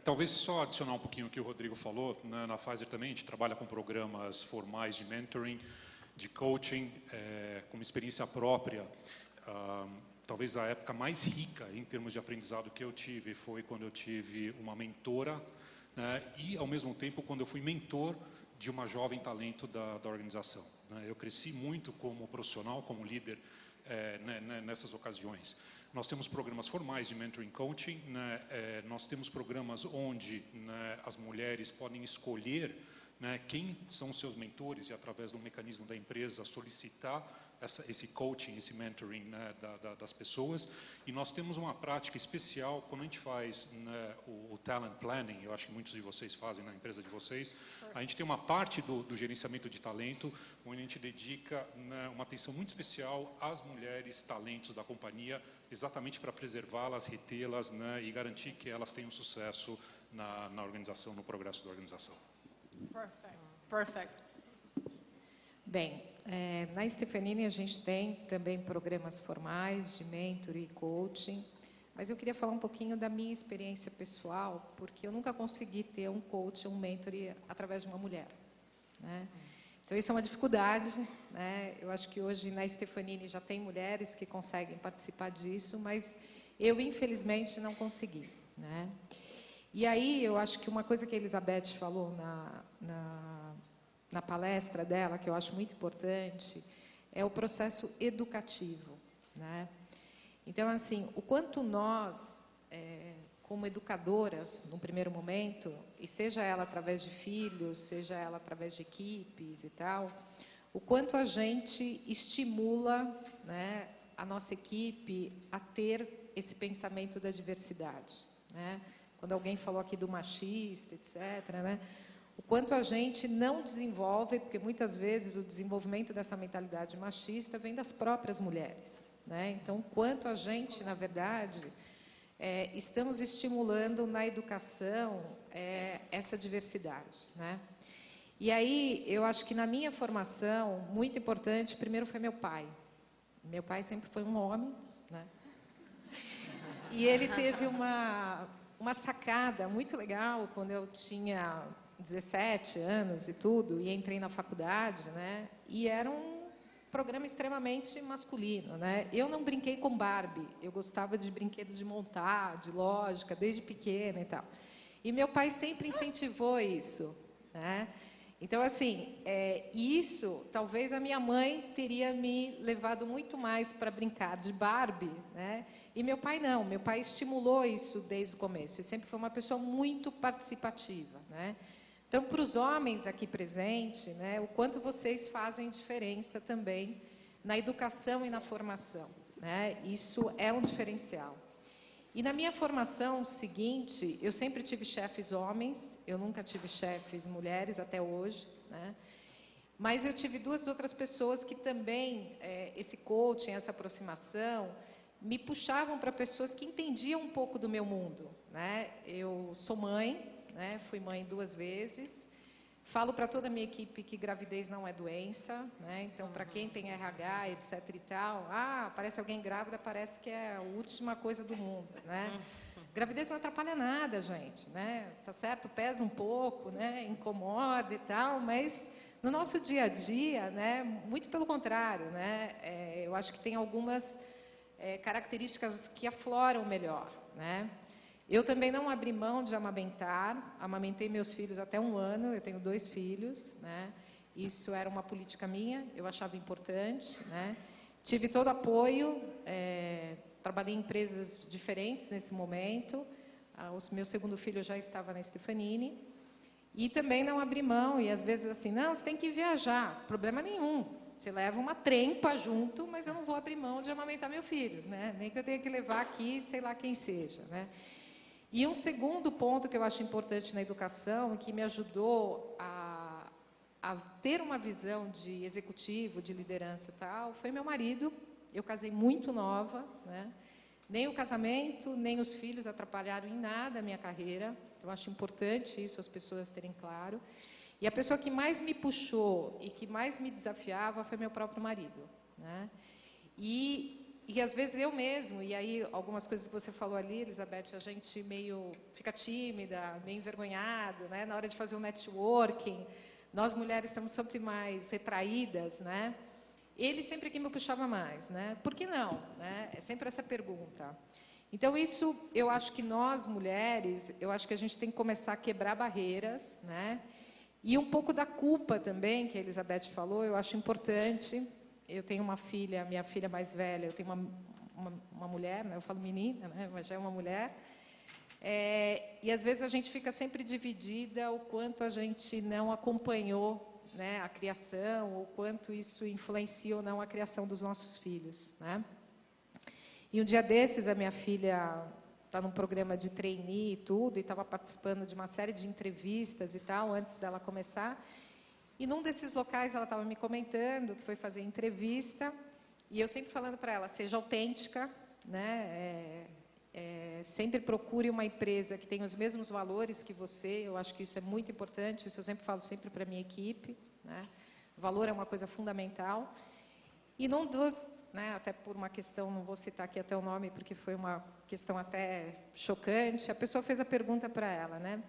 Talvez só adicionar um pouquinho o que o Rodrigo falou, né? Na Pfizer também a gente trabalha com programas formais de mentoring, de coaching, com uma experiência própria. Talvez a época mais rica em termos de aprendizado que eu tive foi quando eu tive uma mentora, né? E, ao mesmo tempo, quando eu fui mentor de uma jovem talento da organização, né? Eu cresci muito como profissional, como líder, nessas ocasiões. Nós temos programas formais de mentoring coaching, né? Nós temos programas onde, né, as mulheres podem escolher, né, quem são seus mentores e, através do mecanismo da empresa, solicitar esse coaching, esse mentoring, né, das pessoas. E nós temos uma prática especial quando a gente faz, né, o talent planning, eu acho que muitos de vocês fazem na empresa de vocês. A gente tem uma parte do gerenciamento de talento, onde a gente dedica, né, uma atenção muito especial às mulheres talentos da companhia, exatamente para preservá-las, retê-las, né, e garantir que elas tenham sucesso na organização, no progresso da organização. Perfect. Bem, na Stefanini a gente tem também programas formais de mentoring e coaching, mas eu queria falar um pouquinho da minha experiência pessoal, porque eu nunca consegui ter um coach, um mentor através de uma mulher, né? Então isso é uma dificuldade, né? Eu acho que hoje na Stefanini já tem mulheres que conseguem participar disso, mas eu infelizmente não consegui, né? E aí eu acho que uma coisa que a Elizabeth falou na palestra dela, que eu acho muito importante, é o processo educativo, né? Então, assim, o quanto nós, como educadoras, num primeiro momento, e seja ela através de filhos, seja ela através de equipes e tal, o quanto a gente estimula, né, a nossa equipe a ter esse pensamento da diversidade, né? Quando alguém falou aqui do machista, etc., né? O quanto a gente não desenvolve, porque muitas vezes o desenvolvimento dessa mentalidade machista vem das próprias mulheres, né? Então, o quanto a gente, na verdade, estamos estimulando na educação essa diversidade, né? E aí, eu acho que na minha formação, muito importante, primeiro foi meu pai. Meu pai sempre foi um homem, né? E ele teve uma sacada muito legal quando eu tinha 17 anos e tudo, e entrei na faculdade, né? E era um programa extremamente masculino, né? Eu não brinquei com Barbie, eu gostava de brinquedos de montar, de lógica, desde pequena e tal. E meu pai sempre incentivou isso, né? Então, assim, isso, talvez a minha mãe teria me levado muito mais para brincar de Barbie, né? E meu pai não, meu pai estimulou isso desde o começo, e sempre foi uma pessoa muito participativa, né? Então, para os homens aqui presentes, né, o quanto vocês fazem diferença também na educação e na formação, né? Isso é um diferencial. E na minha formação seguinte, eu sempre tive chefes homens, eu nunca tive chefes mulheres até hoje, né? Mas eu tive duas outras pessoas que também, esse coaching, essa aproximação, me puxavam para pessoas que entendiam um pouco do meu mundo, né? Eu sou mãe, né? Fui mãe 2 vezes. Falo para toda a minha equipe que gravidez não é doença, né? Então, para quem tem RH, etc e tal, aparece alguém grávida, parece que é a última coisa do mundo, né? Gravidez não atrapalha nada, gente, né? Tá certo? Pesa um pouco, né? Incomoda e tal, mas no nosso dia a dia, né? Muito pelo contrário, né? Eu acho que tem algumas características que afloram melhor, né? Eu também não abri mão de amamentar, amamentei meus filhos até 1 ano, eu tenho 2 filhos, né? Isso era uma política minha, eu achava importante, né? Tive todo apoio, trabalhei em empresas diferentes nesse momento, o meu segundo filho já estava na Stefanini, e também não abri mão, e às vezes assim, não, você tem que viajar, problema nenhum, você leva uma trempa junto, mas eu não vou abrir mão de amamentar meu filho, né? Nem que eu tenha que levar aqui, sei lá quem seja, né? E um segundo ponto que eu acho importante na educação e que me ajudou a ter uma visão de executivo, de liderança e tal, foi meu marido. Eu casei muito nova, né? Nem o casamento, nem os filhos atrapalharam em nada a minha carreira. Eu acho importante isso, as pessoas terem claro. E a pessoa que mais me puxou e que mais me desafiava foi meu próprio marido, né? E às vezes eu mesmo, e aí algumas coisas que você falou ali, Elizabeth, a gente meio fica tímida, meio envergonhado, né? Na hora de fazer um networking, nós mulheres somos sempre mais retraídas, né? Ele sempre que me puxava mais, né? Por que não? Né? É sempre essa pergunta. Então isso, eu acho que nós mulheres, eu acho que a gente tem que começar a quebrar barreiras, né? E um pouco da culpa também, que a Elizabeth falou, eu acho importante. Eu tenho uma filha, minha filha mais velha, eu tenho uma mulher, né? Eu falo menina, né? Mas já é uma mulher. E às vezes a gente fica sempre dividida o quanto a gente não acompanhou, né, a criação, o quanto isso influencia ou não a criação dos nossos filhos, né? E um dia desses a minha filha está num programa de trainee e tudo, e estava participando de uma série de entrevistas e tal, antes dela começar. E num desses locais ela estava me comentando que foi fazer entrevista, e eu sempre falando para ela, seja autêntica, né? Sempre procure uma empresa que tenha os mesmos valores que você, eu acho que isso é muito importante, isso eu sempre falo sempre para a minha equipe, né? O valor é uma coisa fundamental. E num dos, né, até por uma questão, não vou citar aqui até o nome, porque foi uma questão até chocante, a pessoa fez a pergunta para ela, né?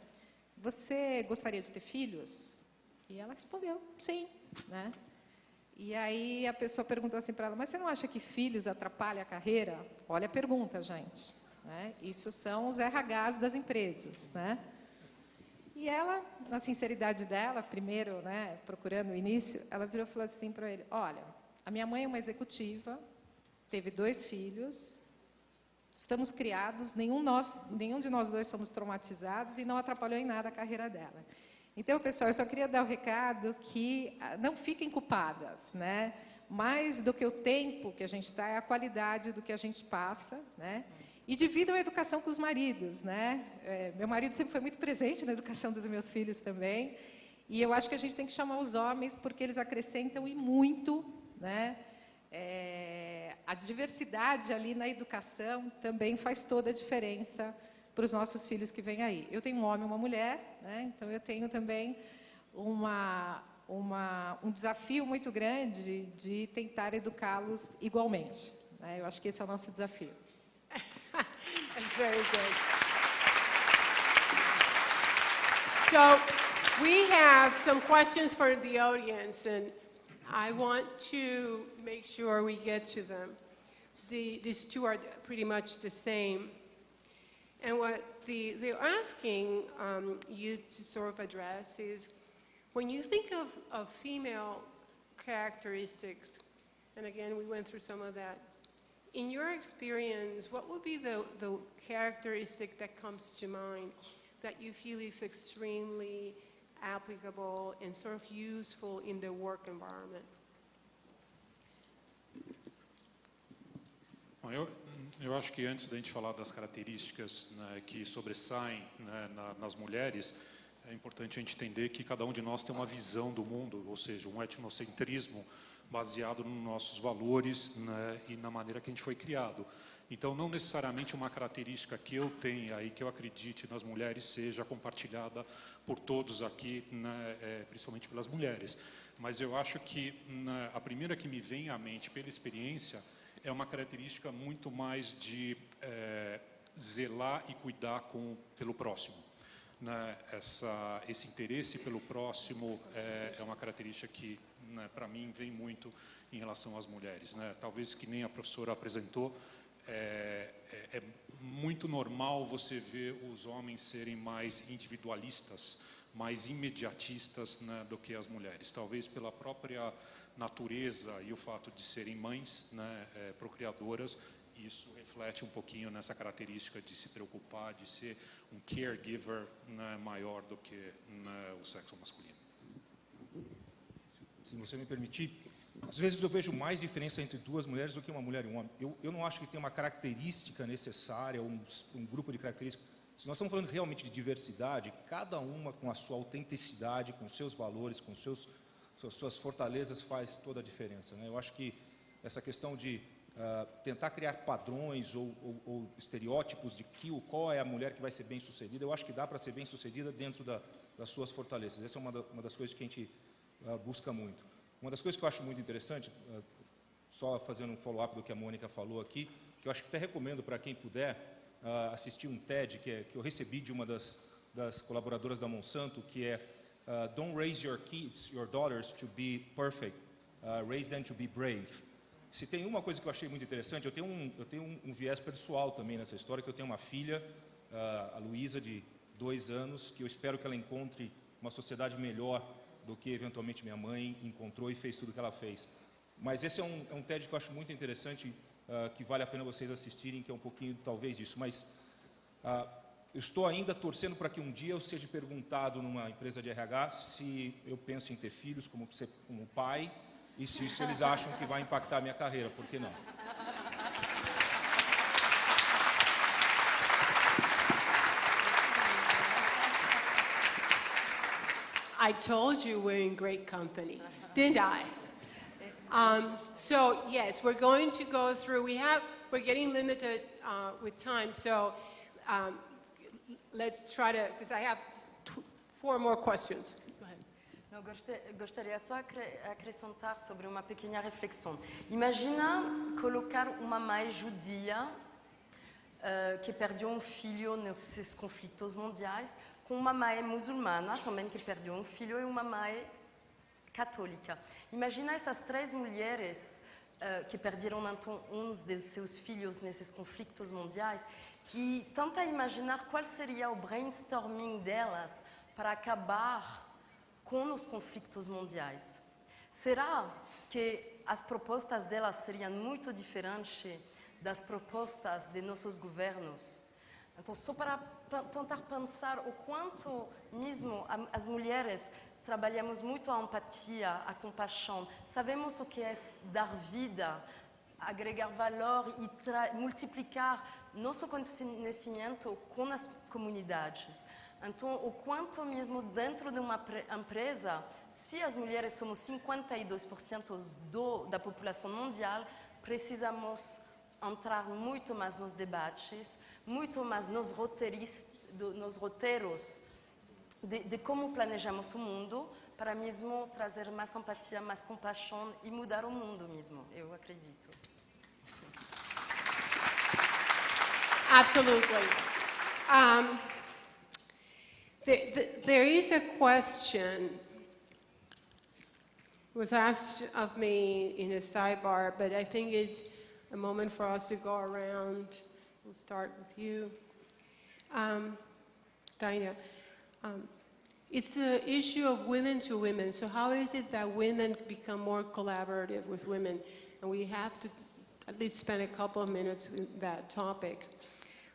Você gostaria de ter filhos? E ela respondeu, sim, né? E aí a pessoa perguntou assim para ela, mas você não acha que filhos atrapalham a carreira? Olha a pergunta, gente, né? Isso são os RHs das empresas, né? E ela, na sinceridade dela, primeiro, né, procurando o início, ela virou e falou assim para ele, olha, a minha mãe é uma executiva, teve 2 filhos, estamos criados, nenhum de nós 2 somos traumatizados e não atrapalhou em nada a carreira dela. Então, pessoal, eu só queria dar o recado que não fiquem culpadas, né? Mais do que o tempo que a gente está, é a qualidade do que a gente passa, né? E dividam a educação com os maridos, né? Meu marido sempre foi muito presente na educação dos meus filhos também, e eu acho que a gente tem que chamar os homens porque eles acrescentam e muito, né? A diversidade ali na educação também faz toda a diferença para os nossos filhos que vêm aí. Eu tenho um homem e uma mulher, né? Então eu tenho também um desafio muito grande de tentar educá-los igualmente, né? Eu acho que esse é o nosso desafio. That's very good. So we have some questions for the audience, and I want to make sure we get to them. These two are pretty much the same. And what they're asking you to sort of address is, when you think of female characteristics, and again, we went through some of that, in your experience, what would be the characteristic that comes to mind that you feel is extremely applicable and sort of useful in the work environment? Bom, eu acho que antes da gente falar das características, né, que sobressaem, né, nas mulheres, é importante a gente entender que cada um de nós tem uma visão do mundo, ou seja, um etnocentrismo baseado nos nossos valores, né, e na maneira que a gente foi criado. Então, não necessariamente uma característica que eu tenha e que eu acredite nas mulheres seja compartilhada por todos aqui, né, principalmente pelas mulheres. Mas eu acho que a primeira que me vem à mente pela experiência é uma característica muito mais de zelar e cuidar pelo próximo. Né? Esse interesse pelo próximo é uma característica que, né, para mim, vem muito em relação às mulheres. Né? Talvez, que nem a professora apresentou, é muito normal você ver os homens serem mais individualistas, mais imediatistas, né, do que as mulheres. Talvez pela própria natureza e o fato de serem mães, né, procriadoras, isso reflete um pouquinho nessa característica de se preocupar, de ser um caregiver, né, maior do que, né, o sexo masculino. Se você me permitir, às vezes eu vejo mais diferença entre duas mulheres do que uma mulher e um homem. Eu não acho que tem uma característica necessária, um grupo de características. Se nós estamos falando realmente de diversidade, cada uma com a sua autenticidade, com seus valores, com suas fortalezas, faz toda a diferença, né? Eu acho que essa questão de tentar criar padrões ou estereótipos de qual é a mulher que vai ser bem-sucedida, eu acho que dá para ser bem-sucedida dentro das suas fortalezas. Essa é uma das coisas que a gente busca muito. Uma das coisas que eu acho muito interessante, só fazendo um follow-up do que a Mônica falou aqui, que eu acho que até recomendo para quem puder assistir um TED que eu recebi de uma das colaboradoras da Monsanto, que é Don't raise your daughters to be perfect, raise them to be brave. Se tem uma coisa que eu achei muito interessante, eu tenho um viés pessoal também nessa história, que eu tenho uma filha, a Luísa, de 2 anos, que eu espero que ela encontre uma sociedade melhor do que eventualmente minha mãe encontrou e fez tudo o que ela fez. Mas esse é um TED que eu acho muito interessante, que vale a pena vocês assistirem, que é um pouquinho talvez disso. Mas eu estou ainda torcendo para que um dia eu seja perguntado numa empresa de RH se eu penso em ter filhos como pai, e se isso eles acham que vai impactar a minha carreira, por que não? I told you we're in great company, didn't I? So yes, we're going to go through. We're getting limited with time, so let's try to, because I have 4 more questions. Go ahead. Eu gostaria só acrescentar sobre uma pequena reflexão. Imagina colocar uma mãe judia que perdeu filho nesses conflitos mundiais, com uma mãe muçulmana também que perdeu filho e uma mãe católica. Imagina essas 3 mulheres que perderam então de seus filhos nesses conflitos mundiais e tenta imaginar qual seria o brainstorming delas para acabar com os conflitos mundiais. Será que as propostas delas seriam muito diferentes das propostas de nossos governos? Então, só para tentar pensar o quanto mesmo as mulheres trabalhamos muito a empatia, a compaixão, sabemos o que é dar vida, agregar valor e multiplicar nosso conhecimento com as comunidades. Então, o quanto mesmo dentro de uma empresa, se as mulheres somos 52% da população mundial, precisamos entrar muito mais nos debates, muito mais nos roteiros de como planejamos o mundo, para mesmo trazer mais empatia, mais compaixão e mudar o mundo mesmo, eu acredito. Absolutely. There is a question was asked of me in a sidebar, but I think it's a moment for us to go around. We'll start with you. Taina, it's the issue of women to women. So how is it that women become more collaborative with women? And we have to at least spend a couple of minutes with that topic.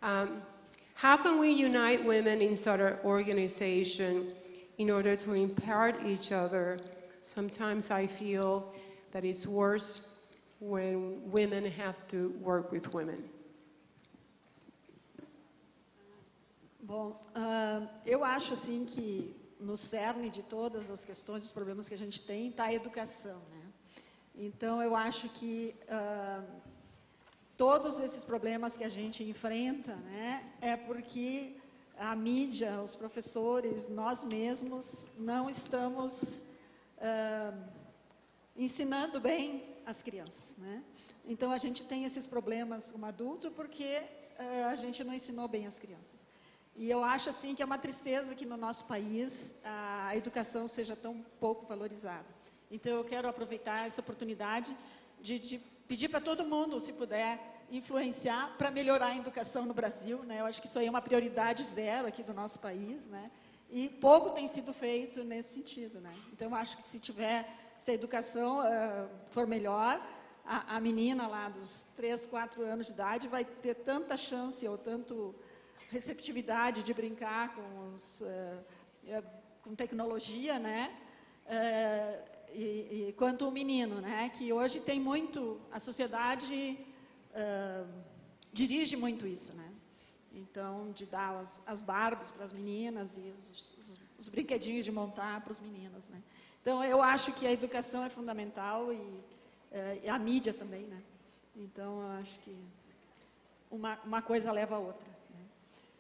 How can we unite women in sort of organization in order to impart each other? Sometimes I feel that it's worse when women have to work with women. Bom, eu acho assim que no cerne de todas as questões, dos problemas que a gente tem, está a educação, né? Então, eu acho que todos esses problemas que a gente enfrenta, né, é porque a mídia, os professores, nós mesmos não estamos ensinando bem as crianças, né? Então, a gente tem esses problemas como adulto porque a gente não ensinou bem as crianças. E eu acho assim que é uma tristeza que no nosso país a educação seja tão pouco valorizada. Então, eu quero aproveitar essa oportunidade de pedir para todo mundo, se puder, influenciar para melhorar a educação no Brasil, né? Eu acho que isso aí é uma prioridade zero aqui do nosso país, né? E pouco tem sido feito nesse sentido, né? Então, eu acho que se a educação for melhor, a menina lá dos 3, 4 anos de idade vai ter tanta chance ou tanto receptividade de brincar com tecnologia, né? Quanto o menino, né? Que hoje tem muito, a sociedade dirige muito isso, né? Então, de dar as Barbies para as meninas e os brinquedinhos de montar para os meninos, né? Então, eu acho que a educação é fundamental e a mídia também, né? Então, eu acho que uma coisa leva a outra.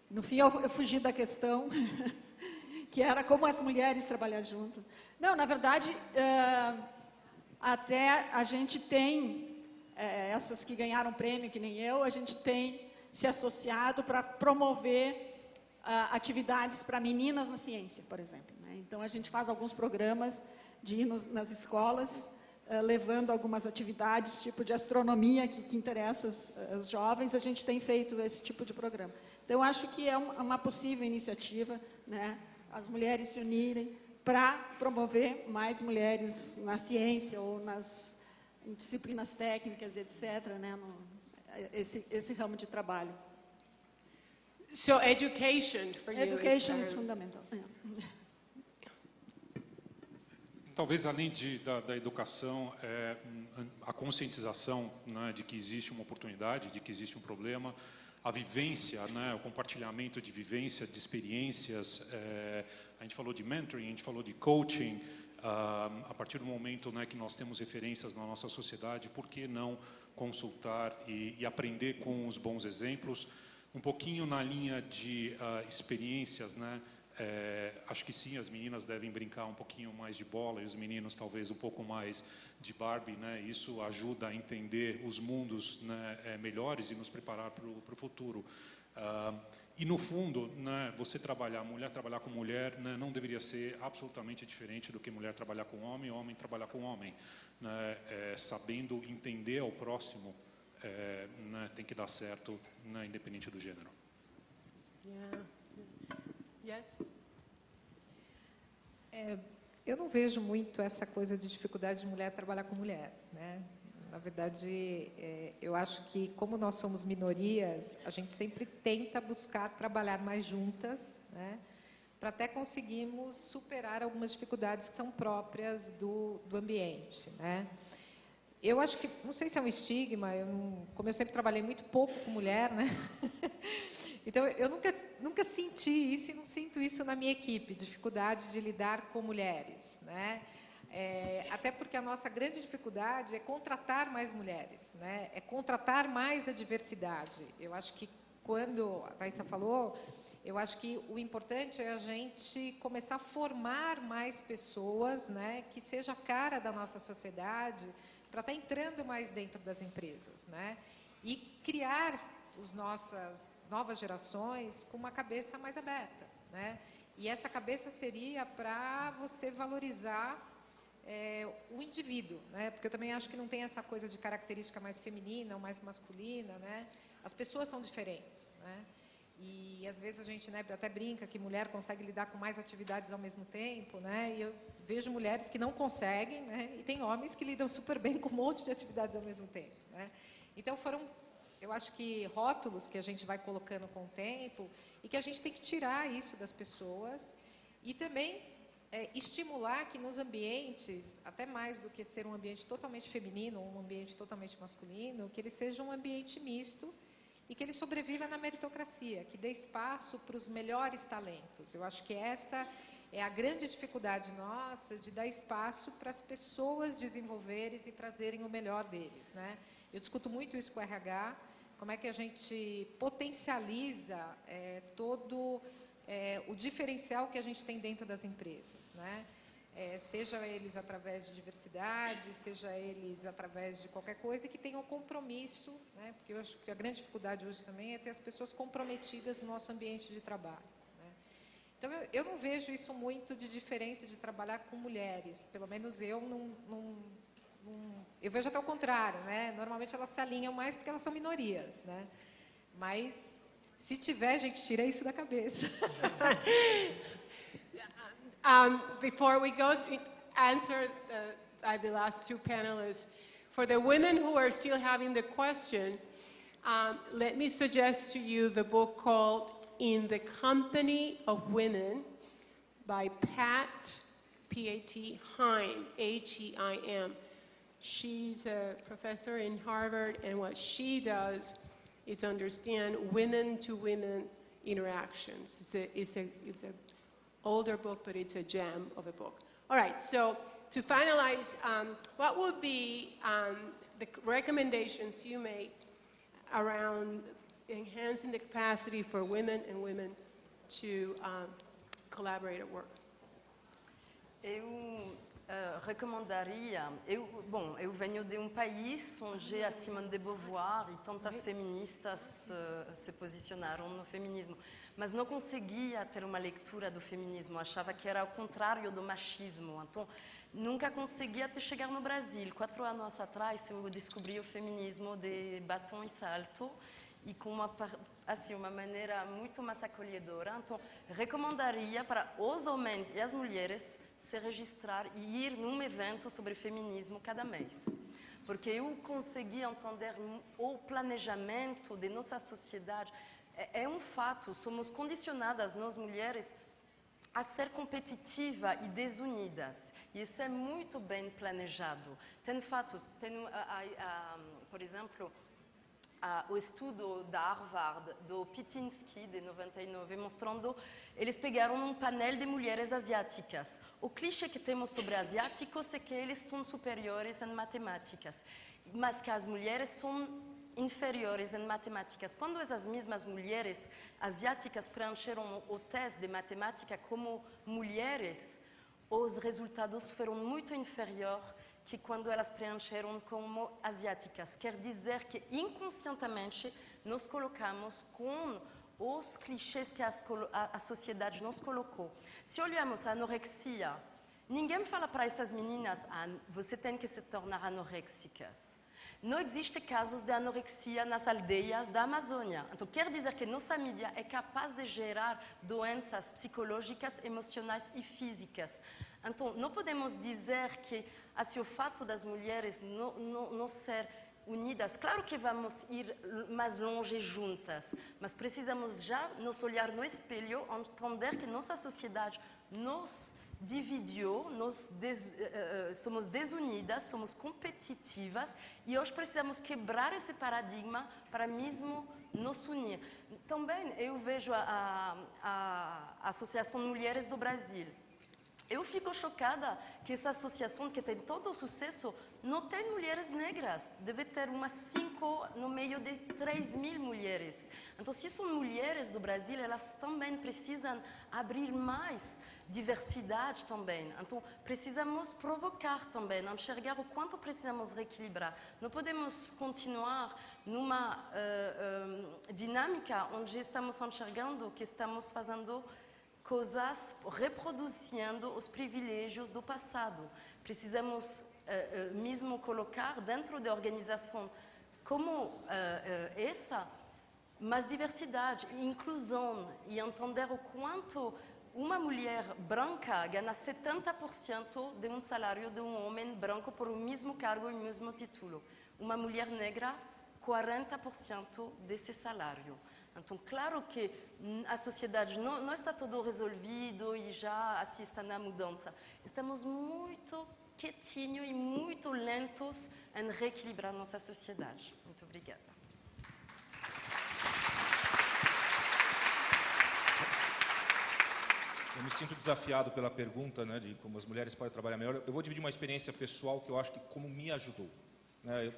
No fim, eu fugi da questão, que era como as mulheres trabalhar junto. Não, na verdade, até a gente tem, essas que ganharam prêmio, que nem eu, a gente tem se associado para promover atividades para meninas na ciência, por exemplo, né? Então, a gente faz alguns programas de ir nas escolas, levando algumas atividades, tipo de astronomia, que interessa os jovens, a gente tem feito esse tipo de programa. Então, eu acho que é uma possível iniciativa, né, as mulheres se unirem para promover mais mulheres na ciência ou nas disciplinas técnicas, etc., né, esse ramo de trabalho. So education for you Education is fundamental. Talvez, além da educação, a conscientização, né, de que existe uma oportunidade, de que existe um problema, a vivência, né, o compartilhamento de vivência, de experiências. A gente falou de mentoring, a gente falou de coaching. A partir do momento, né, que nós temos referências na nossa sociedade, por que não consultar e aprender com os bons exemplos? Um pouquinho na linha de experiências, né? Acho que sim, as meninas devem brincar um pouquinho mais de bola e os meninos talvez um pouco mais de Barbie, né? Isso ajuda a entender os mundos, né, melhores e nos preparar para o futuro. E no fundo, né, mulher trabalhar com mulher, né, não deveria ser absolutamente diferente do que mulher trabalhar com homem trabalhar com homem, né? Sabendo entender ao próximo, né, tem que dar certo, né, independente do gênero. Yeah. Yes? Eu não vejo muito essa coisa de dificuldade de mulher trabalhar com mulher, né? Na verdade, eu acho que, como nós somos minorias, a gente sempre tenta buscar trabalhar mais juntas, né? Para até conseguirmos superar algumas dificuldades que são próprias do ambiente, né? Eu acho que, não sei se é um estigma, como eu sempre trabalhei muito pouco com mulher, né? Então, eu nunca senti isso e não sinto isso na minha equipe, dificuldade de lidar com mulheres, né? Até porque a nossa grande dificuldade é contratar mais mulheres, né? É contratar mais a diversidade. Eu acho que, quando a Thaisa falou, eu acho que o importante é a gente começar a formar mais pessoas, né, que seja a cara da nossa sociedade, para estar entrando mais dentro das empresas, né, e criar as nossas novas gerações com uma cabeça mais aberta, né, e essa cabeça seria para você valorizar o indivíduo, né, porque eu também acho que não tem essa coisa de característica mais feminina ou mais masculina, né, as pessoas são diferentes, né. E às vezes a gente, né, até brinca que mulher consegue lidar com mais atividades ao mesmo tempo, né? E eu vejo mulheres que não conseguem, né? E tem homens que lidam super bem com um monte de atividades ao mesmo tempo, né? Então eu acho que rótulos que a gente vai colocando com o tempo e que a gente tem que tirar isso das pessoas e também estimular que nos ambientes, até mais do que ser um ambiente totalmente feminino ou um ambiente totalmente masculino, que ele seja um ambiente misto e que ele sobreviva na meritocracia, que dê espaço para os melhores talentos. Eu acho que essa é a grande dificuldade nossa, de dar espaço para as pessoas desenvolverem e trazerem o melhor deles, né? Eu discuto muito isso com o RH, como é que a gente potencializa todo o diferencial que a gente tem dentro das empresas, né? Seja eles através de diversidade, seja eles através de qualquer coisa, que tenham compromisso, né? Porque eu acho que a grande dificuldade hoje também é ter as pessoas comprometidas no nosso ambiente de trabalho, né? Então, eu não vejo isso muito de diferença de trabalhar com mulheres, pelo menos eu eu vejo até o contrário, né? Normalmente elas se alinham mais porque elas são minorias, né? Mas, se tiver, a gente tira isso da cabeça. Before we go answer the last two panelists, for the women who are still having the question, let me suggest to you the book called In the Company of Women by Pat, P-A-T, Heim, H-E-I-M. She's a professor in Harvard, and what she does is understand women-to-women interactions. It's a older book, but it's a gem of a book. All right, so to finalize, what would be the recommendations you make around enhancing the capacity for women and women to collaborate at work? Eu recomendaria... eu venho de país onde a Simone de Beauvoir e tantas feministas se posicionaram no feminismo, mas não conseguia ter uma leitura do feminismo, achava que era o contrário do machismo, então nunca conseguia até chegar no Brasil. 4 anos atrás eu descobri o feminismo de batom e salto, e com uma maneira muito mais acolhedora. Então, recomendaria para os homens e as mulheres se registrar e ir num evento sobre feminismo cada mês. Porque eu consegui entender o planejamento de nossa sociedade. É um fato, somos condicionadas, nós mulheres, a ser competitiva e desunidas. E isso é muito bem planejado. Tem fatos, por exemplo, o estudo da Harvard, do Pitinsky, de 99, mostrando, eles pegaram um painel de mulheres asiáticas. O clichê que temos sobre asiáticos é que eles são superiores em matemáticas, mas que as mulheres são inferiores em matemáticas. Quando essas mesmas mulheres asiáticas preencheram o teste de matemática como mulheres, os resultados foram muito inferiores que quando elas preencheram como asiáticas. Quer dizer que, inconscientemente, nos colocamos com os clichês que a sociedade nos colocou. Se olhamos a anorexia, ninguém fala para essas meninas, você tem que se tornar anoréxicas. Não existem casos de anorexia nas aldeias da Amazônia. Então, quer dizer que nossa mídia é capaz de gerar doenças psicológicas, emocionais e físicas. Então, não podemos dizer que o fato das mulheres não ser unidas, claro que vamos ir mais longe juntas, mas precisamos já nos olhar no espelho, entender que nossa sociedade nos dividiu, somos desunidas, somos competitivas e hoje precisamos quebrar esse paradigma para mesmo nos unir. Também eu vejo a Associação Mulheres do Brasil. Eu fico chocada que essa associação que tem todo o sucesso não tem mulheres negras. Deve ter umas 5 no meio de 3.000 mulheres. Então, se são mulheres do Brasil, elas também precisam abrir mais diversidade também. Então, precisamos provocar também, enxergar o quanto precisamos reequilibrar. Não podemos continuar numa dinâmica onde estamos enxergando que estamos fazendo coisas, reproduzindo os privilégios do passado. Precisamos mesmo colocar dentro da organização como essa, mais diversidade, inclusão e entender o quanto uma mulher branca ganha 70% de um salário de um homem branco por o mesmo cargo e o mesmo título. Uma mulher negra, 40% desse salário. Então, claro que a sociedade não está tudo resolvido e já assim está na mudança. Estamos muito quietinhos e muito lentos em reequilibrar nossa sociedade. Muito obrigada. Eu me sinto desafiado pela pergunta, né, de como as mulheres podem trabalhar melhor. Eu vou dividir uma experiência pessoal que eu acho que como me ajudou. Né,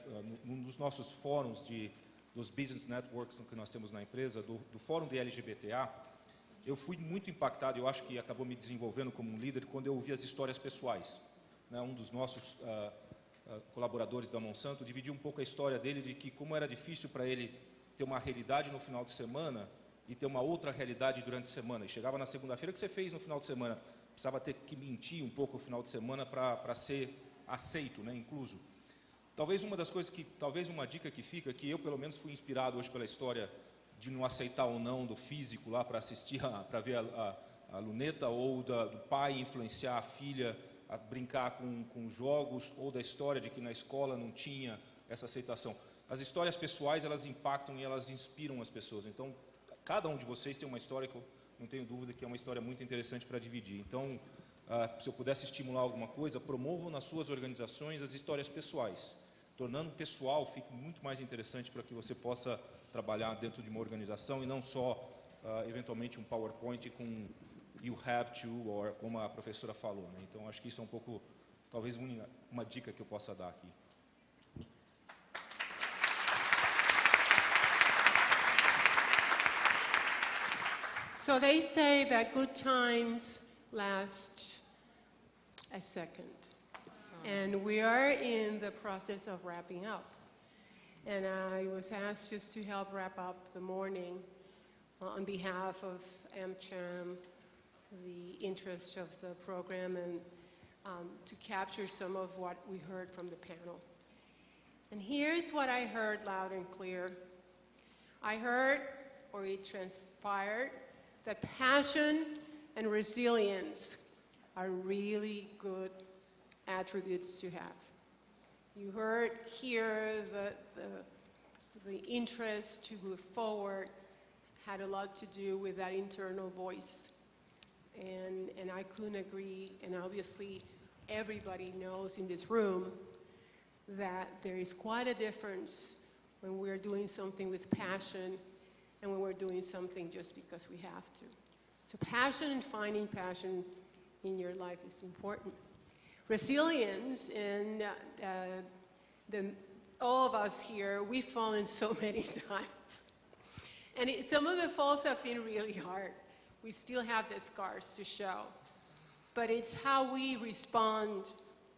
num dos nossos fóruns dos business networks que nós temos na empresa, do fórum de LGBTA, eu fui muito impactado, eu acho que acabou me desenvolvendo como um líder quando eu ouvi as histórias pessoais. Né, um dos nossos colaboradores da Monsanto dividiu um pouco a história dele de que como era difícil para ele ter uma realidade no final de semana e ter uma outra realidade durante a semana. E chegava na segunda-feira, o que você fez no final de semana? Precisava ter que mentir um pouco no final de semana para ser aceito, né, incluso. Talvez uma das coisas talvez uma dica que fica, que eu pelo menos fui inspirado hoje pela história de não aceitar ou não do físico lá para assistir, para ver a luneta, ou do pai influenciar a filha a brincar com jogos, ou da história de que na escola não tinha essa aceitação. As histórias pessoais, elas impactam e elas inspiram as pessoas. Então, cada um de vocês tem uma história que eu não tenho dúvida que é uma história muito interessante para dividir. Então, se eu pudesse estimular alguma coisa, promovam nas suas organizações as histórias pessoais. Tornando pessoal, fica muito mais interessante para que você possa trabalhar dentro de uma organização e não só, eventualmente, um PowerPoint com you have to, ou como a professora falou. Né? Então, acho que isso é um pouco, talvez, uma dica que eu possa dar aqui. So they say that good times last a second. And we are in the process of wrapping up. And I was asked just to help wrap up the morning on behalf of AmCham, the interest of the program, and to capture some of what we heard from the panel. And here's what I heard loud and clear. I heard, or it transpired, that passion and resilience are really good attributes to have. You heard here the interest to move forward had a lot to do with that internal voice. And I couldn't agree, and obviously everybody knows in this room that there is quite a difference when we're doing something with passion and when we're doing something just because we have to. So passion and finding passion in your life is important. Resilience, and all of us here, we've fallen so many times. And some of the falls have been really hard. We still have the scars to show. But it's how we respond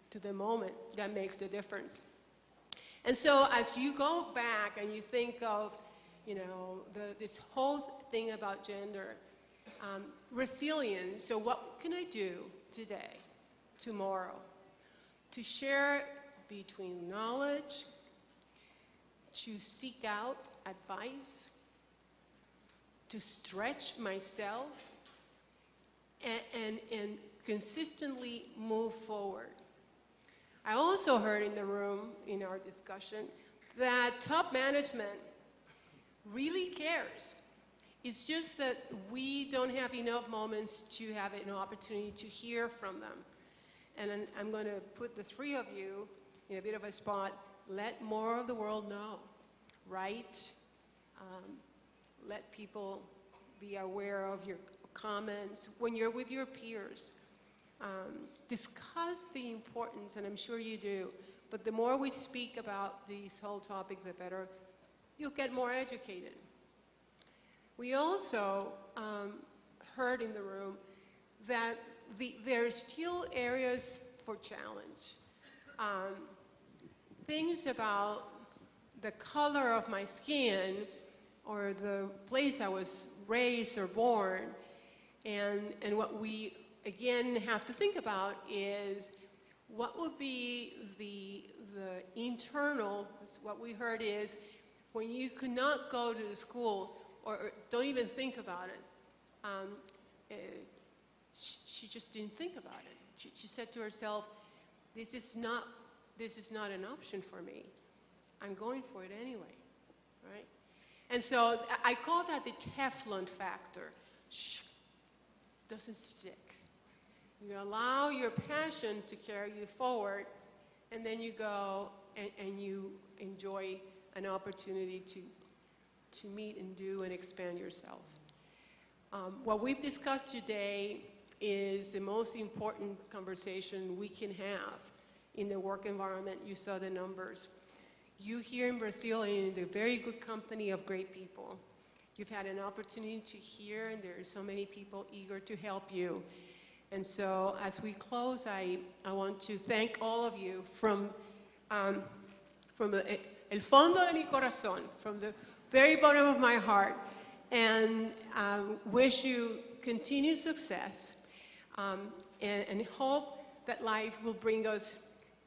to the moment that makes a difference. And so as you go back and you think of, you know, this whole thing about gender, resilience, so what can I do today, tomorrow, to share between knowledge, to seek out advice, to stretch myself, and consistently move forward. I also heard in the room, in our discussion, that top management really cares. It's just that we don't have enough moments to have an opportunity to hear from them. And I'm going to put the three of you in a bit of a spot. Let more of the world know. Write. Let people be aware of your comments. When you're with your peers, discuss the importance, and I'm sure you do, but the more we speak about this whole topic, the better you'll get more educated. We also heard in the room that there are still areas for challenge. Things about the color of my skin or the place I was raised or born, and what we again have to think about is what would be the internal, what we heard is when you could not go to the school or don't even think about it. She just didn't think about it. She said to herself, this is not an option for me. I'm going for it anyway, right? And so I call that the Teflon factor. Shh, doesn't stick. You allow your passion to carry you forward, and then you go and you enjoy an opportunity to meet and do and expand yourself. What we've discussed today is the most important conversation we can have in the work environment. You saw the numbers. You here in Brazil are in the very good company of great people. You've had an opportunity to hear, and there are so many people eager to help you. And so as we close, I want to thank all of you from el fondo de mi corazón, from the very bottom of my heart, and wish you continued success, and hope that life will bring us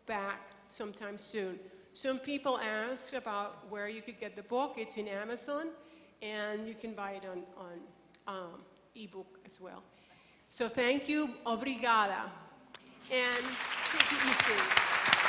back sometime soon. Some people asked about where you could get the book. It's in Amazon, and you can buy it on ebook as well. So thank you, obrigada. And thank you, Steve.